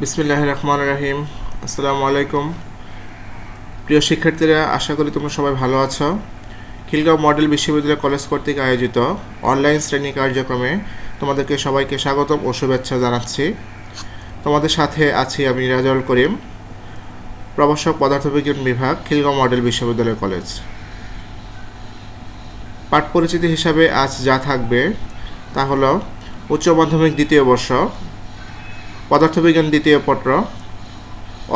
বিসমিল্লাহির রহমানির রহিম। আসসালামু আলাইকুম প্রিয় শিক্ষার্থীরা, আশা করি তোমরা সবাই ভালো আছো। খিলগাঁও মডেল বিশ্ববিদ্যালয় কলেজ কর্তৃক আয়োজিত অনলাইন শ্রেণী কার্যক্রমে তোমাদেরকে সবাইকে স্বাগতম ও শুভেচ্ছা জানাচ্ছি। তোমাদের সাথে আছি আমি রাজাউল করিম, প্রভাষক পদার্থবিজ্ঞান বিভাগ, খিলগাঁও মডেল বিশ্ববিদ্যালয় কলেজ। পাঠ পরিচিতি হিসাবে আজ যা থাকবে তা হলো উচ্চ মাধ্যমিক দ্বিতীয় বর্ষ, পদার্থবিজ্ঞান দ্বিতীয় পত্র,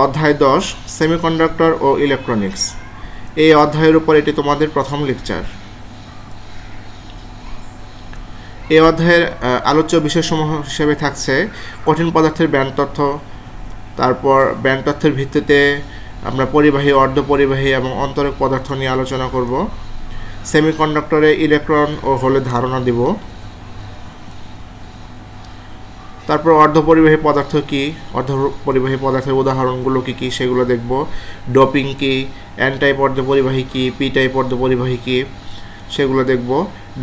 অধ্যায় 10 সেমিকন্ডাক্টর ও ইলেকট্রনিক্স। এই অধ্যায়ের উপর এটি তোমাদের প্রথম লেকচার। এই অধ্যায়ের আলোচ্য বিষয়সমূহ হিসেবে থাকছে কঠিন পদার্থের ব্যান্ড তথ্য, তারপর ব্যান্ড তথ্যের ভিত্তিতে আমরা পরিবাহী, অর্ধপরিবাহী এবং অন্তরক পদার্থ নিয়ে আলোচনা করব। সেমিকন্ডাক্টরে ইলেকট্রন ও হোলের ধারণা দিব। তারপর অর্ধপরিবাহী পদার্থ কী, অর্ধপরিবাহী পদার্থের উদাহরণগুলো কী কী সেগুলো দেখব। ডোপিং কী, এন টাইপ অর্ধপরিবাহী কী, পি টাইপ অর্ধপরিবাহী কী সেগুলো দেখব।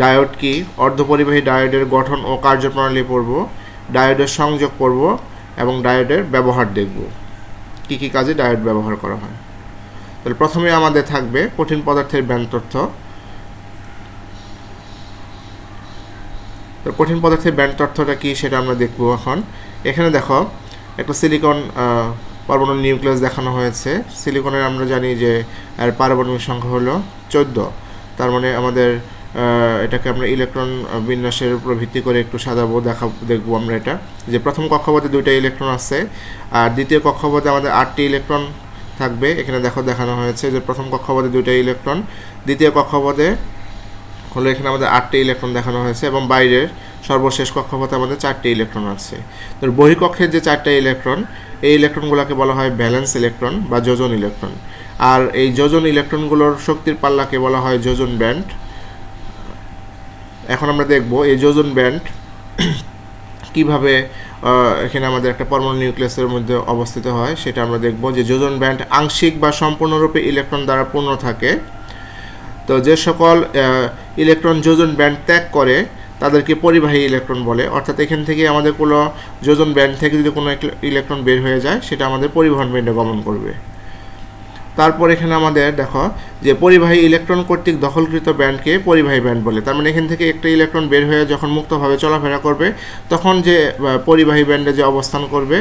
ডায়োড কী, অর্ধপরিবাহী ডায়োডের গঠন ও কার্যপ্রণালী পড়ব। ডায়োডের সংযোগ পড়ব এবং ডায়োডের ব্যবহার দেখব, কী কী কাজে ডায়োড ব্যবহার করা হয়। তাহলে প্রথমে আমাদের থাকবে কঠিন পদার্থের ব্যান্ড তথ্য। তো কঠিন পদার্থের ব্যান্ড তথ্যটা কী সেটা আমরা দেখব এখন। এখানে দেখো একটা সিলিকন পারমাণবিক নিউক্লিয়াস দেখানো হয়েছে। সিলিকনের আমরা জানি যে এর পারমাণবিক সংখ্যা হলো 14। তার মানে আমাদের এটাকে আমরা ইলেকট্রন বিন্যাসের উপর ভিত্তি করে একটু সাজাবো, দেখবো আমরা এটা যে প্রথম কক্ষপথে 2টা ইলেকট্রন আছে আর দ্বিতীয় কক্ষপথে আমাদের 8টি ইলেকট্রন থাকবে। এখানে দেখানো হয়েছে যে প্রথম কক্ষপথে 2টা ইলেকট্রন, দ্বিতীয় কক্ষপথে হলো এখানে আমাদের 8টি ইলেকট্রন দেখানো হয়েছে এবং বাইরের সর্বশেষ কক্ষপথে আমাদের 4টি ইলেকট্রন আছে। তো বহিঃকক্ষের যে 4টা ইলেকট্রন, এই ইলেকট্রনগুলোকে বলা হয় ভ্যালেন্স ইলেকট্রন বা যোজন ইলেকট্রন। আর এই যোজন ইলেকট্রনগুলোর শক্তির পাল্লাকে বলা হয় যোজন ব্যান্ড। এখন আমরা দেখব এই যোজন ব্যান্ড কিভাবে এখানে আমাদের একটা পরমাণু নিউক্লিয়াসের মধ্যে অবস্থিত হয় সেটা আমরা দেখব। যে যোজন ব্যান্ড আংশিক বা সম্পূর্ণরূপে ইলেকট্রন দ্বারা পূর্ণ থাকে। তো যে সকল ইলেকট্রন যোজন ব্যান্ড ত্যাগ করে তাদেরকে পরিবাহী ইলেকট্রন বলে। অর্থাৎ এখান থেকে আমাদের কোনো যোজন ব্যান্ড থেকে যদি কোনো ইলেকট্রন বের হয়ে যায় সেটা আমাদের পরিবহন ব্যান্ডে গমন করবে। তারপর এখানে আমাদের দেখো যে পরিবাহী ইলেকট্রন কর্তৃক দখলকৃত ব্যান্ডকে পরিবাহী ব্যান্ড বলে। তার মানে এখান থেকে একটা ইলেকট্রন বের হয়ে যখন মুক্তভাবে চলাফেরা করবে তখন যে পরিবাহী ব্যান্ডে যে অবস্থান করবে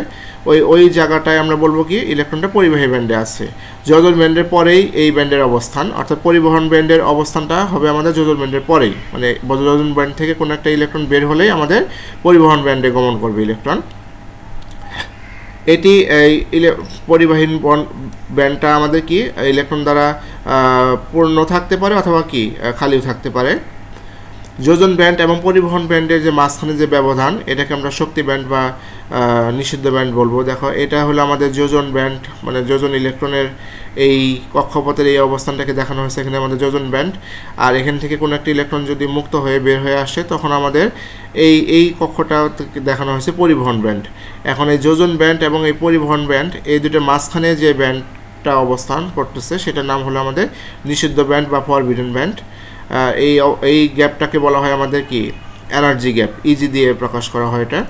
ওই জায়গাটায় আমরা বলবো কি ইলেকট্রনটা পরিবাহী ব্যান্ডে আছে। যোজন ব্যান্ডের পরেই এই ব্যান্ডের অবস্থান, অর্থাৎ পরিবহন ব্যান্ডের অবস্থানটা হবে আমাদের যোজন ব্যান্ডের পরেই, মানে যোজন ব্যান্ড থেকে কোনো একটা ইলেকট্রন বের হলেই আমাদের পরিবহন ব্যান্ডে গমন করবে ইলেকট্রন। এটি পরিবাহী ব্যান্ডটা আমাদের কি ইলেকট্রন দ্বারা পূর্ণ থাকতে পারে অথবা কি খালিও থাকতে পারে। যোজন ব্যান্ড এবং পরিবহন ব্যান্ডের যে মাঝখানে যে ব্যবধান এটাকে আমরা শক্তি ব্যান্ড বা নিষিদ্ধ ব্যান্ড বলবো। দেখো এটা হলো আমাদের যোজন ব্যান্ড, মানে যোজন ইলেকট্রনের এই কক্ষপথের এই অবস্থানটাকে দেখানো হয়েছে এখানে আমাদের যোজন ব্যান্ড। আর এখান থেকে কোনো একটা ইলেকট্রন যদি মুক্ত হয়ে বের হয়ে আসে তখন আমাদের এই কক্ষটা দেখানো হয়েছে পরিবহন ব্যান্ড। এখন এই যোজন ব্যান্ড এবং এই পরিবহন ব্যান্ড এই দুটোর মাঝখানে যে ব্যান্ডটা অবস্থান করতেছে সেটার নাম হলো আমাদের নিষিদ্ধ ব্যান্ড বা ফরবিডেন ব্যান্ড। এই গ্যাপটাকে বলা হয় আমাদের কি এনার্জি গ্যাপ, ইজি দিয়ে প্রকাশ করা হয় এটা।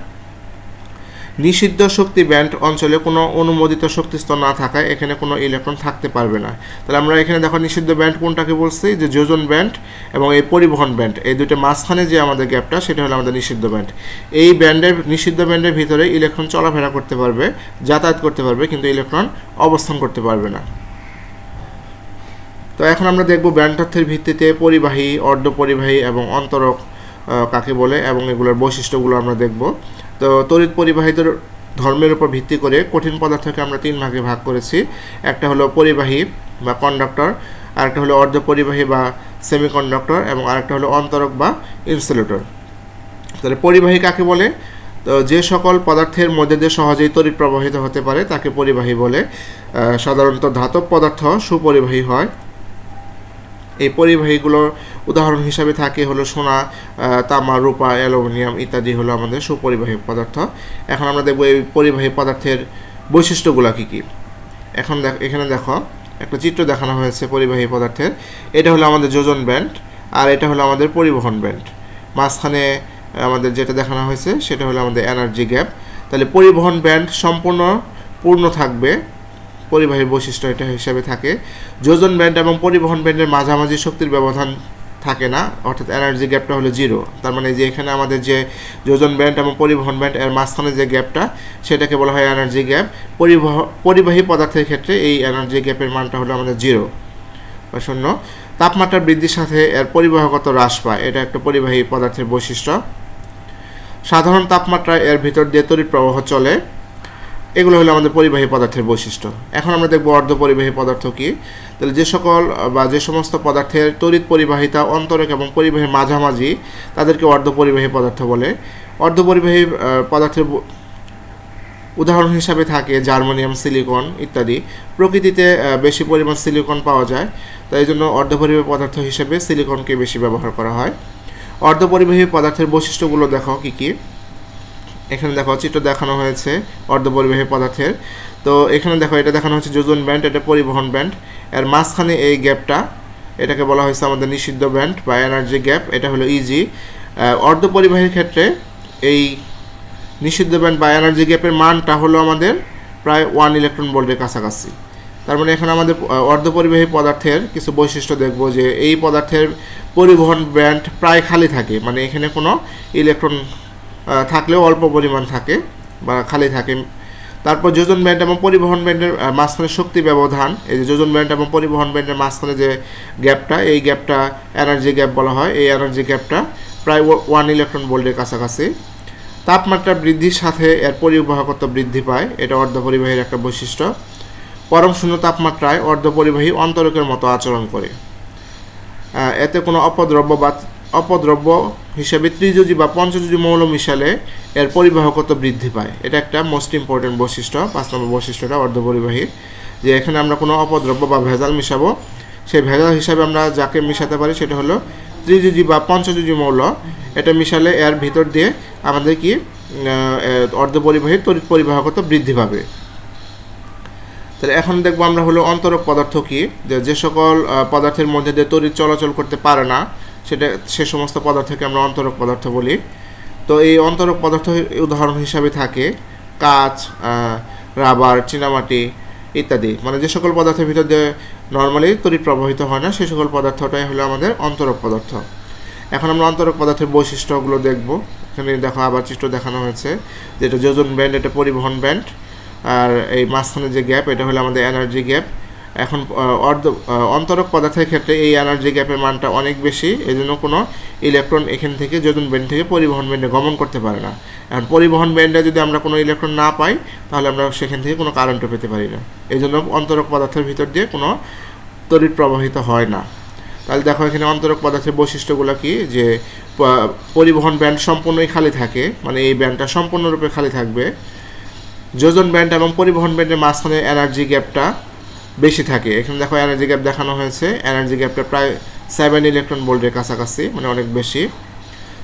নিষিদ্ধ শক্তি ব্যান্ড অঞ্চলে কোনো অনুমোদিত শক্তিস্তর না থাকায় এখানে কোনো ইলেকট্রন থাকতে পারবে না। তাহলে আমরা এখানে দেখো নিষিদ্ধ ব্যান্ড কোনটাকে বলছি, যে যোজন ব্যান্ড এবং এই পরিবহন ব্যান্ড এই দুটো মাঝখানে যে আমাদের গ্যাপটা সেটা হলো আমাদের নিষিদ্ধ ব্যান্ড। এই নিষিদ্ধ ব্যান্ডের ভিতরে ইলেকট্রন চলাফেরা করতে পারবে, যাতায়াত করতে পারবে, কিন্তু ইলেকট্রন অবস্থান করতে পারবে না। তো এখন আমরা দেখব ব্যান্ড তথ্যের ভিত্তিতে পরিবাহী, অর্ধপরিবাহী এবং অন্তরক কাকে বলে এবং এগুলোর বৈশিষ্ট্যগুলো আমরা দেখব। তো তড়িৎ পরিবাহীদের ধর্মের উপর ভিত্তি করে কঠিন পদার্থকে আমরা 3 ভাগে ভাগ করেছি। একটা হলো পরিবাহী বা কন্ডাক্টর, আরেকটা হলো অর্ধপরিবাহী বা সেমিকন্ডাক্টর এবং আরেকটা হলো অন্তরক বা ইনসুলেটর। তাহলে পরিবাহী কাকে বলে? তো যে সকল পদার্থের মধ্যে দিয়ে সহজেই তড়িৎ প্রবাহিত হতে পারে তাকে পরিবাহী বলে। সাধারণত ধাতব পদার্থ সুপরিবাহী হয়। এই পরিবাহীগুলোর উদাহরণ হিসাবে থাকে হলো সোনা, তামা, রূপা, অ্যালুমিনিয়াম ইত্যাদি হলো আমাদের সুপরিবাহী পদার্থ। এখন আমরা দেখব এই পরিবাহী পদার্থের বৈশিষ্ট্যগুলো কী কী। এখানে দেখো একটা চিত্র দেখানো হয়েছে পরিবাহী পদার্থের। এটা হলো আমাদের যোজন ব্যান্ড আর এটা হলো আমাদের পরিবহন ব্যান্ড। মাঝখানে আমাদের যেটা দেখানো হয়েছে সেটা হলো আমাদের এনার্জি গ্যাপ। তাহলে পরিবহন ব্যান্ড পূর্ণ থাকবে, পরিবাহীর বৈশিষ্ট্য এটা হিসাবে থাকে। যোজন ব্যান্ড এবং পরিবহন ব্যান্ডের মাঝামাঝি শক্তির ব্যবধান থাকে না, অর্থাৎ এনার্জি গ্যাপটা হলো 0। তার মানে যে এখানে আমাদের যে যোজন ব্যান্ড এবং পরিবহন ব্যান্ড এর মাঝখানে যে গ্যাপটা সেটাকে বলা হয় এনার্জি গ্যাপ। পরিবাহী পদার্থের ক্ষেত্রে এই এনার্জি গ্যাপের মানটা হলো আমাদের 0 বা 0। তাপমাত্রা বৃদ্ধির সাথে এর পরিবাহকত্ব হ্রাস পায়, এটা একটা পরিবাহী পদার্থের বৈশিষ্ট্য। সাধারণ তাপমাত্রায় এর ভিতর দিয়ে তড়িৎ প্রবাহ চলে, এগুলো হলো আমাদের পরিবাহী পদার্থের বৈশিষ্ট্য। এখন আমরা দেখব অর্ধপরিবাহী পদার্থ কি। তাহলে যে সমস্ত পদার্থের তড়িৎ পরিবাহিতা অন্তরক এবং পরিবাহীর মাঝামাঝি তাদেরকে অর্ধপরিবাহী পদার্থ বলে। অর্ধপরিবাহী পদার্থের উদাহরণ হিসাবে থাকে জার্মানিয়াম, সিলিকন ইত্যাদি। প্রকৃতিতে বেশি পরিমাণ সিলিকন পাওয়া যায়, তাই এই জন্য অর্ধপরিবাহী পদার্থ হিসেবে সিলিকনকে বেশি ব্যবহার করা হয়। অর্ধপরিবাহী পদার্থের বৈশিষ্ট্যগুলো দেখো কী কী। এখানে দেখো চিত্র দেখানো হয়েছে অর্ধপরিবাহী পদার্থের। তো এখানে দেখো এটা দেখানো হচ্ছে যোজন ব্যান্ড, এটা পরিবহন ব্যান্ড। এর মাঝখানে এই গ্যাপটা, এটাকে বলা হয়েছে আমাদের নিষিদ্ধ ব্যান্ড বা এনার্জি গ্যাপ, এটা হলো ইজি। অর্ধপরিবাহীর ক্ষেত্রে এই নিষিদ্ধ ব্যান্ড বা এনার্জি গ্যাপের মানটা হলো আমাদের প্রায় 1 ইলেকট্রন ভোল্টের কাছাকাছি। তার মানে এখানে আমাদের অর্ধপরিবাহী পদার্থের কিছু বৈশিষ্ট্য দেখব, যে এই পদার্থের পরিবহন ব্যান্ড প্রায় খালি থাকে, মানে এখানে কোনো ইলেকট্রন থাকলেও অল্প পরিমাণ থাকে বা খালি থাকে। তারপর যোজন ব্যান্ড এবং পরিবহন ব্যান্ডের মাঝখানে শক্তি ব্যবধান, এই যে যোজন ব্যান্ড এবং পরিবহন ব্যান্ডের মাঝখানে যে গ্যাপটা, এই গ্যাপটা এনার্জি গ্যাপ বলা হয়। এই এনার্জি গ্যাপটা প্রায় 1 ইলেকট্রন ভোল্টের কাছাকাছি। তাপমাত্রা বৃদ্ধির সাথে এর পরিবাহকত্ব বৃদ্ধি পায়, এটা অর্ধপরিবাহীর একটা বৈশিষ্ট্য। পরম শূন্য তাপমাত্রায় অর্ধপরিবাহী অন্তরকের মতো আচরণ করে। এতে কোনো অপদ্রব্য হিসেবে ত্রিযোজী বা পঞ্চযোজী মৌল মিশালে এর পরিবাহকত্ব বৃদ্ধি পায়, এটা একটা মোস্ট ইম্পর্টেন্ট বৈশিষ্ট্য। 5 নম্বর বৈশিষ্ট্যটা অর্ধপরিবাহীর, যে এখানে আমরা কোনো অপদ্রব্য বা ভেজাল মিশাবো, সেই ভেজাল হিসাবে আমরা যাকে মিশাতে পারি সেটা হলো ত্রিযোজী বা পঞ্চযোজী মৌল। এটা মিশালে এর ভিতর দিয়ে আমাদের কি অর্ধপরিবাহীর তড়িৎ পরিবাহকত্ব বৃদ্ধি পাবে। তাহলে এখন দেখবো আমরা হলো অন্তরক পদার্থ কি। যে সকল পদার্থের মধ্যে দিয়ে তড়িৎ চলাচল করতে পারে না, সে সমস্ত পদার্থকে আমরা অন্তরক পদার্থ বলি। তো এই অন্তরক পদার্থ উদাহরণ হিসাবে থাকে কাঁচ, রাবার, চীনামাটি ইত্যাদি। মানে যে সকল পদার্থের ভিতর দিয়ে নর্মালি তড়িৎ প্রবাহিত হয় না, সে সকল পদার্থটাই হলো আমাদের অন্তরক পদার্থ। এখন আমরা অন্তরক পদার্থের বৈশিষ্ট্যগুলো দেখব। এখানে দেখো আবার চিত্র দেখানো হয়েছে, যেটা যোজন ব্যান্ড, এটা পরিবহন ব্যান্ড, আর এই মাঝখানে যে গ্যাপ এটা হলো আমাদের এনার্জি গ্যাপ। এখন অন্তরক পদার্থের ক্ষেত্রে এই এনার্জি গ্যাপের মানটা অনেক বেশি, এই জন্য কোনো ইলেকট্রন এখান থেকে যোজন ব্যান্ড থেকে পরিবহন ব্যান্ডে গমন করতে পারে না। এখন পরিবহন ব্যান্ডে যদি আমরা কোনো ইলেকট্রন না পাই, তাহলে আমরা সেখান থেকে কোনো কারেন্টও পেতে পারি না, এই জন্য অন্তরক পদার্থের ভিতর দিয়ে কোনো তড়িৎ প্রবাহিত হয় না। তাহলে দেখো এখানে অন্তরক পদার্থের বৈশিষ্ট্যগুলো কি, যে পরিবহন ব্যান্ড সম্পূর্ণই খালি থাকে, মানে এই ব্যান্ডটা সম্পূর্ণরূপে খালি থাকবে। যোজন ব্যান্ড এবং পরিবহন ব্যান্ডের মাঝখানে এনার্জি গ্যাপটা বেশি থাকে। এখানে দেখো এনার্জি গ্যাপ দেখানো হয়েছে, এনার্জি গ্যাপটা প্রায় 7 ইলেকট্রন ভোল্টের কাছাকাছি, মানে অনেক বেশি।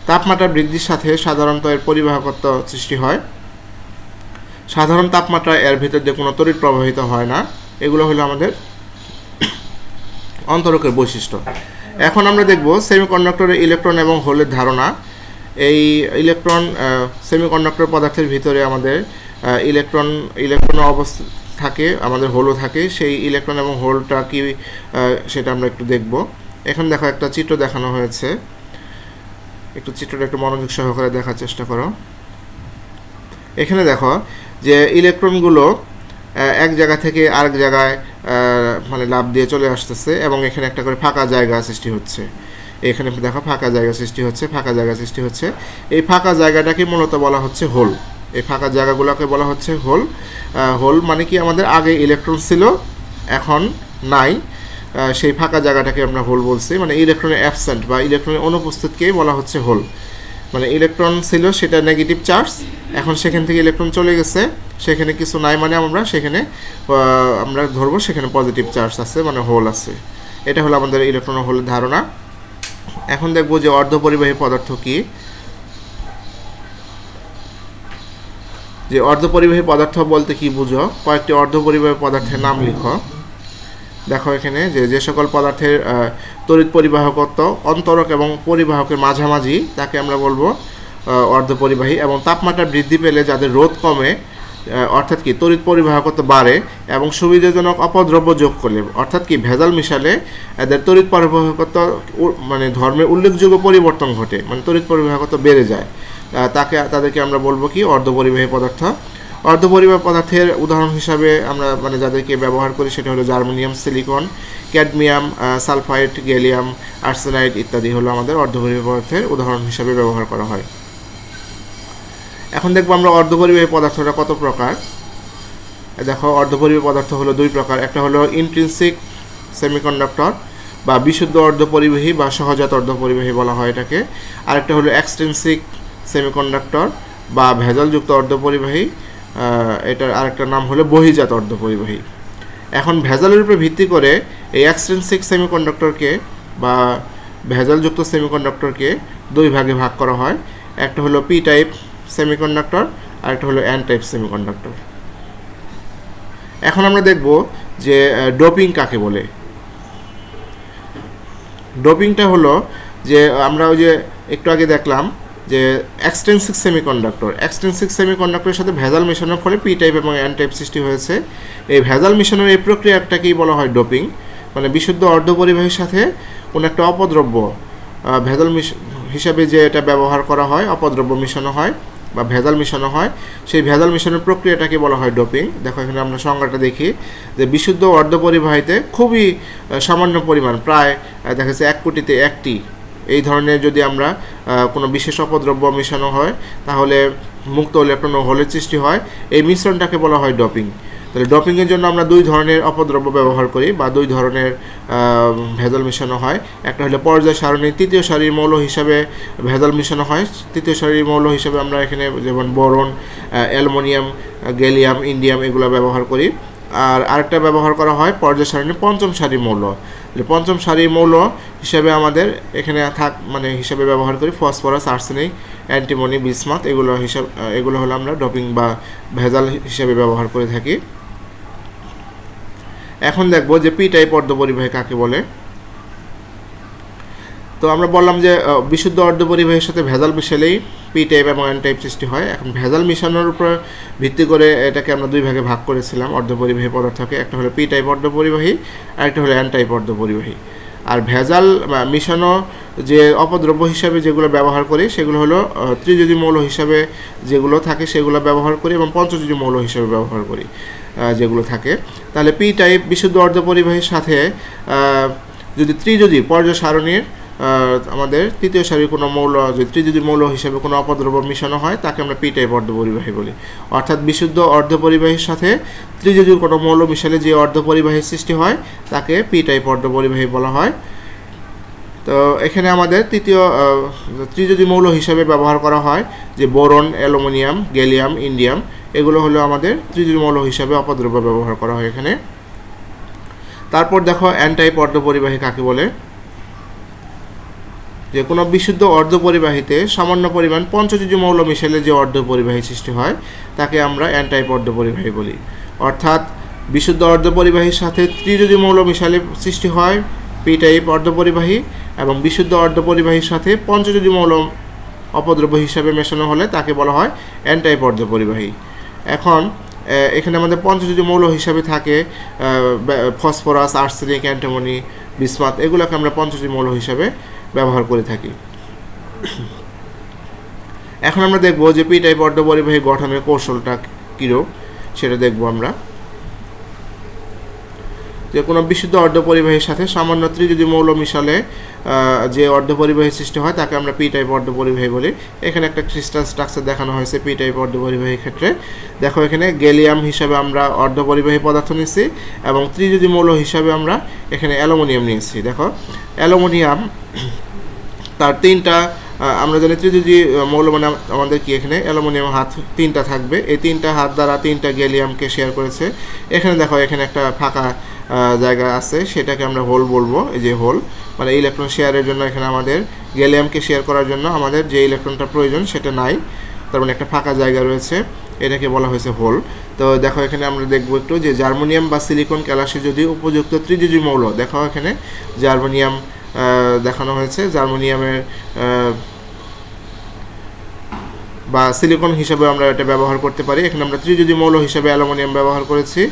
তাপমাত্রা বৃদ্ধির সাথে সাধারণত এর পরিবাহকত্ব সৃষ্টি হয়। সাধারণ তাপমাত্রায় এর ভিতর দিয়ে কোনো তড়িৎ প্রবাহিত হয় না। এগুলো হলো আমাদের অন্তরকের বৈশিষ্ট্য। এখন আমরা দেখব সেমিকন্ডাক্টরের ইলেকট্রন এবং হোলের ধারণা। এই সেমিকন্ডাক্টর পদার্থের ভিতরে আমাদের ইলেকট্রন অবস্থা থাকে, আমাদের হোলও থাকে। সেই ইলেকট্রন এবং হোলটা কি সেটা আমরা একটু দেখব। এখন দেখো একটা চিত্র দেখানো হয়েছে, চিত্রটা একটু মনোযোগ সহকারে দেখার চেষ্টা করো। এখানে দেখো যে ইলেকট্রনগুলো এক জায়গা থেকে আরেক জায়গায় মানে লাফ দিয়ে চলে আসতেছে, এবং এখানে একটা করে ফাঁকা জায়গা সৃষ্টি হচ্ছে। এখানে দেখো ফাঁকা জায়গা সৃষ্টি হচ্ছে। এই ফাঁকা জায়গাটাকে মূলত বলা হচ্ছে হোল। এই ফাঁকা জায়গাগুলোকে বলা হচ্ছে হোল। হোল মানে কি, আমাদের আগে ইলেকট্রন ছিল, এখন নাই, সেই ফাঁকা জায়গাটাকে আমরা হোল বলছি। মানে ইলেকট্রনের অ্যাবসেন্ট বা ইলেকট্রনের অনুপস্থিতকেই বলা হচ্ছে হোল। মানে ইলেকট্রন ছিল, সেটা নেগেটিভ চার্জ, এখন সেখান থেকে ইলেকট্রন চলে গেছে, সেখানে কিছু নাই, মানে আমরা ধরবো সেখানে পজিটিভ চার্জ আছে, মানে হোল আছে। এটা হলো আমাদের ইলেকট্রন ও হোলের ধারণা। এখন দেখবো যে অর্ধপরিবাহী পদার্থ কি। যে অর্ধপরিবাহী পদার্থ বলতে কি বুঝো, কয়েকটি অর্ধপরিবাহী পদার্থের নাম লিখো। দেখো এখানে যে সকল পদার্থের তড়িৎ পরিবাহকত্ব অন্তরক এবং পরিবাহকের মাঝামাঝি, তাকে আমরা বলবো অর্ধপরিবাহী, এবং তাপমাত্রা বৃদ্ধি পেলে যাদের রোধ কমে, অর্থাৎ কি তড়িৎ পরিবাহকত্ব বাড়ে, এবং সুবিধাজনক অপদ্রব্য যোগ করলে, অর্থাৎ কি ভেজাল মিশালে এদের তড়িৎ পরিবাহকত্ব মানে ধর্মের উল্লেখযোগ্য পরিবর্তন ঘটে, মানে তড়িৎ পরিবাহকত্ব বেড়ে যায়, তাদেরকে আমরা বলবো কি অর্ধপরিবাহী পদার্থ। অর্ধপরিবাহী পদার্থের উদাহরণ হিসাবে আমরা মানে যাদেরকে ব্যবহার করি সেটা হলো germanium, silicon, cadmium, sulphide, gallium arsenide ইত্যাদি হলো আমাদের অর্ধপরিবাহী পদার্থের উদাহরণ হিসাবে ব্যবহার করা হয়। এখন দেখবো আমরা অর্ধপরিবাহী পদার্থটা কত প্রকার। দেখো অর্ধপরিবাহী পদার্থ হলো দুই প্রকার, একটা হলো ইন্ট্রিনসিক সেমিকন্ডাক্টর বা বিশুদ্ধ অর্ধপরিবাহী বা সহজাত অর্ধপরিবাহী বলা হয় এটাকে, আরেকটা হলো এক্সট্রিনসিক সেমিকন্ডাক্টর বা ভেজালযুক্ত অর্ধপরিবাহী, এটার আরেকটা নাম হলো বহিজাত অর্ধপরিবাহী। এখন ভেজালের উপরে ভিত্তি করে এই এক্সট্রিনসিক সেমিকন্ডাক্টরকে বা ভেজালযুক্ত সেমিকন্ডাক্টরকে দুই ভাগে ভাগ করা হয়, একটা হলো পি টাইপ সেমিকন্ডাক্টর আর একটা হলো এন টাইপ সেমিকন্ডাক্টর। এখন আমরা দেখব যে ডোপিং কাকে বলে। ডোপিংটা হলো যে আমরা ওই যে একটু আগে দেখলাম যে এক্সটেন্সিক সেমিকন্ডাক্টরের সাথে ভেজাল মেশানোর ফলে পি টাইপ এবং এন টাইপ সৃষ্টি হয়েছে। এই ভেজাল মেশানোর এই প্রক্রিয়াটাকেই বলা হয় ডোপিং, মানে বিশুদ্ধ অর্ধপরিবাহীর সাথে কোনো একটা অপদ্রব্য ভেজাল হিসাবে যে এটা ব্যবহার করা হয়, অপদ্রব্য মিশানো হয় বা ভেজাল মিশানো হয়, সেই ভেজাল মিশানোর প্রক্রিয়াটাকে বলা হয় ডোপিং। দেখো এখানে আমরা সংজ্ঞাটা দেখি যে বিশুদ্ধ অর্ধপরিবাহীতে খুবই সামান্য পরিমাণ, প্রায় দেখা যাচ্ছে 1 কোটিতে 1টি এই ধরনের যদি আমরা কোনো বিশেষ অপদ্রব্য মেশানো হয় তাহলে মুক্ত ইলেকট্রন ও হোলের সৃষ্টি হয়, এই মিশ্রণটাকে বলা হয় ডোপিং। তাহলে ডোপিংয়ের জন্য আমরা দুই ধরনের অপদ্রব্য ব্যবহার করি বা দুই ধরনের ভেজাল মেশানো হয়। একটা হলো পর্যায় সারণীর তৃতীয় সারির মৌল হিসাবে ভেজাল মেশানো হয়। তৃতীয় সারির মৌল হিসাবে আমরা এখানে যেমন বোরন, অ্যালুমিনিয়াম, গ্যালিয়াম, ইন্ডিয়াম এগুলো ব্যবহার করি। আর আরেকটা ব্যবহার করা হয় পর্যায় সারণীর পঞ্চম সারির মৌল। পঞ্চম সারির মৌল হিসাবে আমাদের এখানে হিসাবে ব্যবহার করি ফসফরাস, আর্সেনিক, অ্যান্টিমনি, বিসমাথ, এগুলো হলো আমরা ডোপিং বা ভেজাল হিসাবে ব্যবহার করে থাকি। এখন দেখব যে পি টাইপ অর্ধপরিবাহী কাকে বলে। তো আমরা বললাম যে বিশুদ্ধ অর্ধপরিবাহীর সাথে ভেজাল মিশালেই পি টাইপ এবং এন টাইপ সৃষ্টি হয়। এখন ভেজাল মিশানোর উপর ভিত্তি করে এটাকে আমরা দুই ভাগে ভাগ করেছিলাম অর্ধপরিবাহী পদার্থকে, একটা হলো পি টাইপ অর্ধপরিবাহী আর একটা হলো এন টাইপ অর্ধপরিবাহী। আর ভেজাল মিশানো যে অপদ্রব্য হিসাবে যেগুলো ব্যবহার করি সেগুলো হলো ত্রিযোজী মৌল হিসাবে যেগুলো থাকে সেগুলো ব্যবহার করি এবং পঞ্চযোজী মৌল হিসাবে ব্যবহার করি যেগুলো থাকে। তাহলে পি টাইপ বিশুদ্ধ অর্ধপরিবাহীর সাথে যদি ত্রিযোজী পর্যায় সারণীর আমাদের তৃতীয় সারির কোনো মৌল যদি ত্রিযোজী মৌল হিসেবে কোনো অপদ্রব্য মিশানো হয় তাকে আমরা পি টাইপ অর্ধপরিবাহী বলি। অর্থাৎ বিশুদ্ধ অর্ধপরিবাহীর সাথে ত্রিযোজী কোনো মৌল মিশালে যে অর্ধপরিবাহীর সৃষ্টি হয় তাকে পি টাইপ অর্ধপরিবাহী বলা হয়। তো এখানে আমাদের ত্রিযোজী মৌল হিসাবে ব্যবহার করা হয় যে বোরন, অ্যালুমিনিয়াম, গ্যালিয়াম, ইন্ডিয়াম, এগুলো হলো আমাদের ত্রিযোজী মৌল হিসাবে অপদ্রব্য ব্যবহার করা হয় এখানে। তারপর দেখো এন টাইপ অর্ধপরিবাহী কাকে বলে। যে কোনো বিশুদ্ধ অর্ধপরিবাহীতে সামান্য পরিমাণ পঞ্চযোজী মৌল মিশালে যে অর্ধপরিবাহী সৃষ্টি হয় তাকে আমরা এন টাইপ অর্ধপরিবাহী বলি। অর্থাৎ বিশুদ্ধ অর্ধপরিবাহীর সাথে ত্রিযোজী মৌল মিশালে সৃষ্টি হয় পি টাইপ অর্ধপরিবাহী, এবং বিশুদ্ধ অর্ধপরিবাহীর সাথে পঞ্চযোজী মৌল অপদ্রব্য হিসাবে মেশানো হলে তাকে বলা হয় এন টাইপ অর্ধপরিবাহী। এখন এখানে আমাদের পঞ্চযোজী মৌল হিসাবে থাকে ফসফরাস, আর্সেনিক, অ্যান্টিমনি, বিসমাথ, এগুলোকে আমরা পঞ্চযোজী মৌল হিসাবে ব্যবহার করে থাকি। এখন আমরা দেখব যে পি টাইপ অর্ধপরিবাহী গঠনের কৌশলটা কীরূপ সেটা দেখব আমরা। যে কোনো বিশুদ্ধ অর্ধপরিবাহীর সাথে সামান্য ত্রিযোজী মৌল মিশালে যে অর্ধপরিবাহী সৃষ্টি হয় তাকে আমরা পি টাইপ অর্ধপরিবাহী বলি। এখানে একটা ক্রিস্টাল স্ট্রাকচার দেখানো হয়েছে পি টাইপ অর্ধপরিবাহীর ক্ষেত্রে। দেখো এখানে গ্যালিয়াম হিসাবে আমরা অর্ধপরিবাহী পদার্থ নিচ্ছি এবং ত্রিযোজী মৌল হিসাবে আমরা এখানে অ্যালুমিনিয়াম নিয়েছি। দেখো অ্যালুমিনিয়াম তার তিনটা, আমরা জানি ত্রিযোজী মৌল মানে আমাদের কি এখানে অ্যালুমিনিয়াম হাত তিনটা থাকবে, এই তিনটা হাত দ্বারা তিনটা গ্যালিয়ামকে শেয়ার করেছে। এখানে দেখো এখানে একটা ফাঁকা জায়গা আছে, সেটাকে আমরা হোল বলবো। এই যে হোল মানে ইলেকট্রন শেয়ারের জন্য এখানে আমাদের গ্যালিয়ামকে শেয়ার করার জন্য আমাদের যে ইলেকট্রনটা প্রয়োজন সেটা নাই, তার মানে একটা ফাঁকা জায়গা রয়েছে, এটাকে বলা হয়েছে হোল। তো দেখো এখানে আমরা দেখবো একটু যে জার্মানিয়াম বা সিলিকন ক্যালাসে যদি উপযুক্ত ত্রিযোজী মৌল, দেখো এখানে জার্মানিয়াম দেখানো হয়েছে। জার্মানিয়ামের বা সিলিকন হিসাবে আমরা এটা ব্যবহার করতে পারি। এখানে আমরা ত্রিযোজী মৌল হিসাবে অ্যালুমিনিয়াম ব্যবহার করেছি।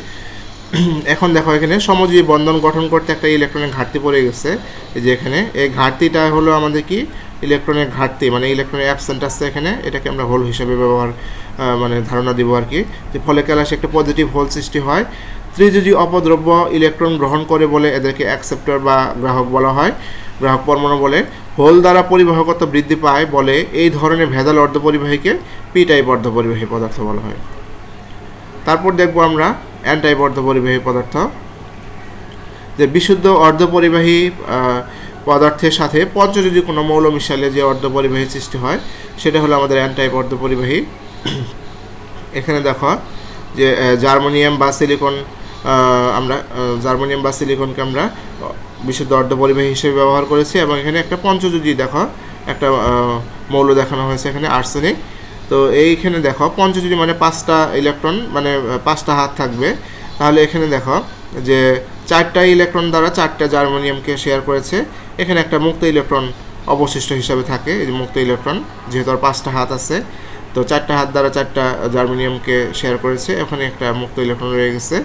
এখন দেখো এখানে সমযোজী বন্ধন গঠন করতে একটা ইলেকট্রনের ঘাটতি পড়ে গেছে। এই যে এখানে এই ঘাটতিটা হলো আমাদের কি ইলেকট্রনের ঘাটতি, মানে ইলেকট্রনের অ্যাবসেন্ট আছে এখানে, এটাকে আমরা হোল হিসাবে ব্যবহার মানে ধারণা দিব আর কি। যে ফলে ক্যালাসে একটা পজিটিভ হোল সৃষ্টি হয়। ত্রিযোজী অপদ্রব্য ইলেকট্রন গ্রহণ করে বলে এদেরকে অ্যাকসেপ্টর বা গ্রাহক বলা হয়, গ্রাহক পরমাণু বলে। হোল দ্বারা পরিবাহকত্ব বৃদ্ধি পায় বলে এই ধরনের ভেদাল অর্ধপরিবাহীকে পি টাইপ অর্ধপরিবাহী পদার্থ বলা হয়। তারপর দেখব আমরা এন টাইপ অর্ধপরিবাহী পদার্থ। যে বিশুদ্ধ অর্ধপরিবাহী পদার্থের সাথে পঞ্চযোজী কোনো মৌল মিশালে যে অর্ধপরিবাহী সৃষ্টি হয় সেটা হলো আমাদের এন টাইপ অর্ধপরিবাহী। এখানে দেখো যে জার্মানিয়াম বা সিলিকন, আমরা জার্মানিয়াম বা সিলিকনকে আমরা বিশুদ্ধ অর্ধপরিবাহী হিসেবে ব্যবহার করেছি। এবং এখানে একটা পঞ্চযোজী দেখো একটা মৌল দেখানো হয়েছে এখানে, আর্সেনিক। তো এইখানে দেখো পঞ্চযোজী মানে 5টা ইলেকট্রন, মানে 5টা হাত থাকবে। তাহলে এখানে দেখো যে 4টা ইলেকট্রন দ্বারা 4টা জার্মানিয়ামকে শেয়ার করেছে। এখানে একটা মুক্ত ইলেকট্রন অবশিষ্ট হিসাবে থাকে, এই যে মুক্ত ইলেকট্রন, যেহেতু আর 5টা হাত আছে তো 4টা হাত দ্বারা 4টা জার্মানিয়ামকে শেয়ার করেছে, ওখানে একটা মুক্ত ইলেকট্রন রয়ে গেছে।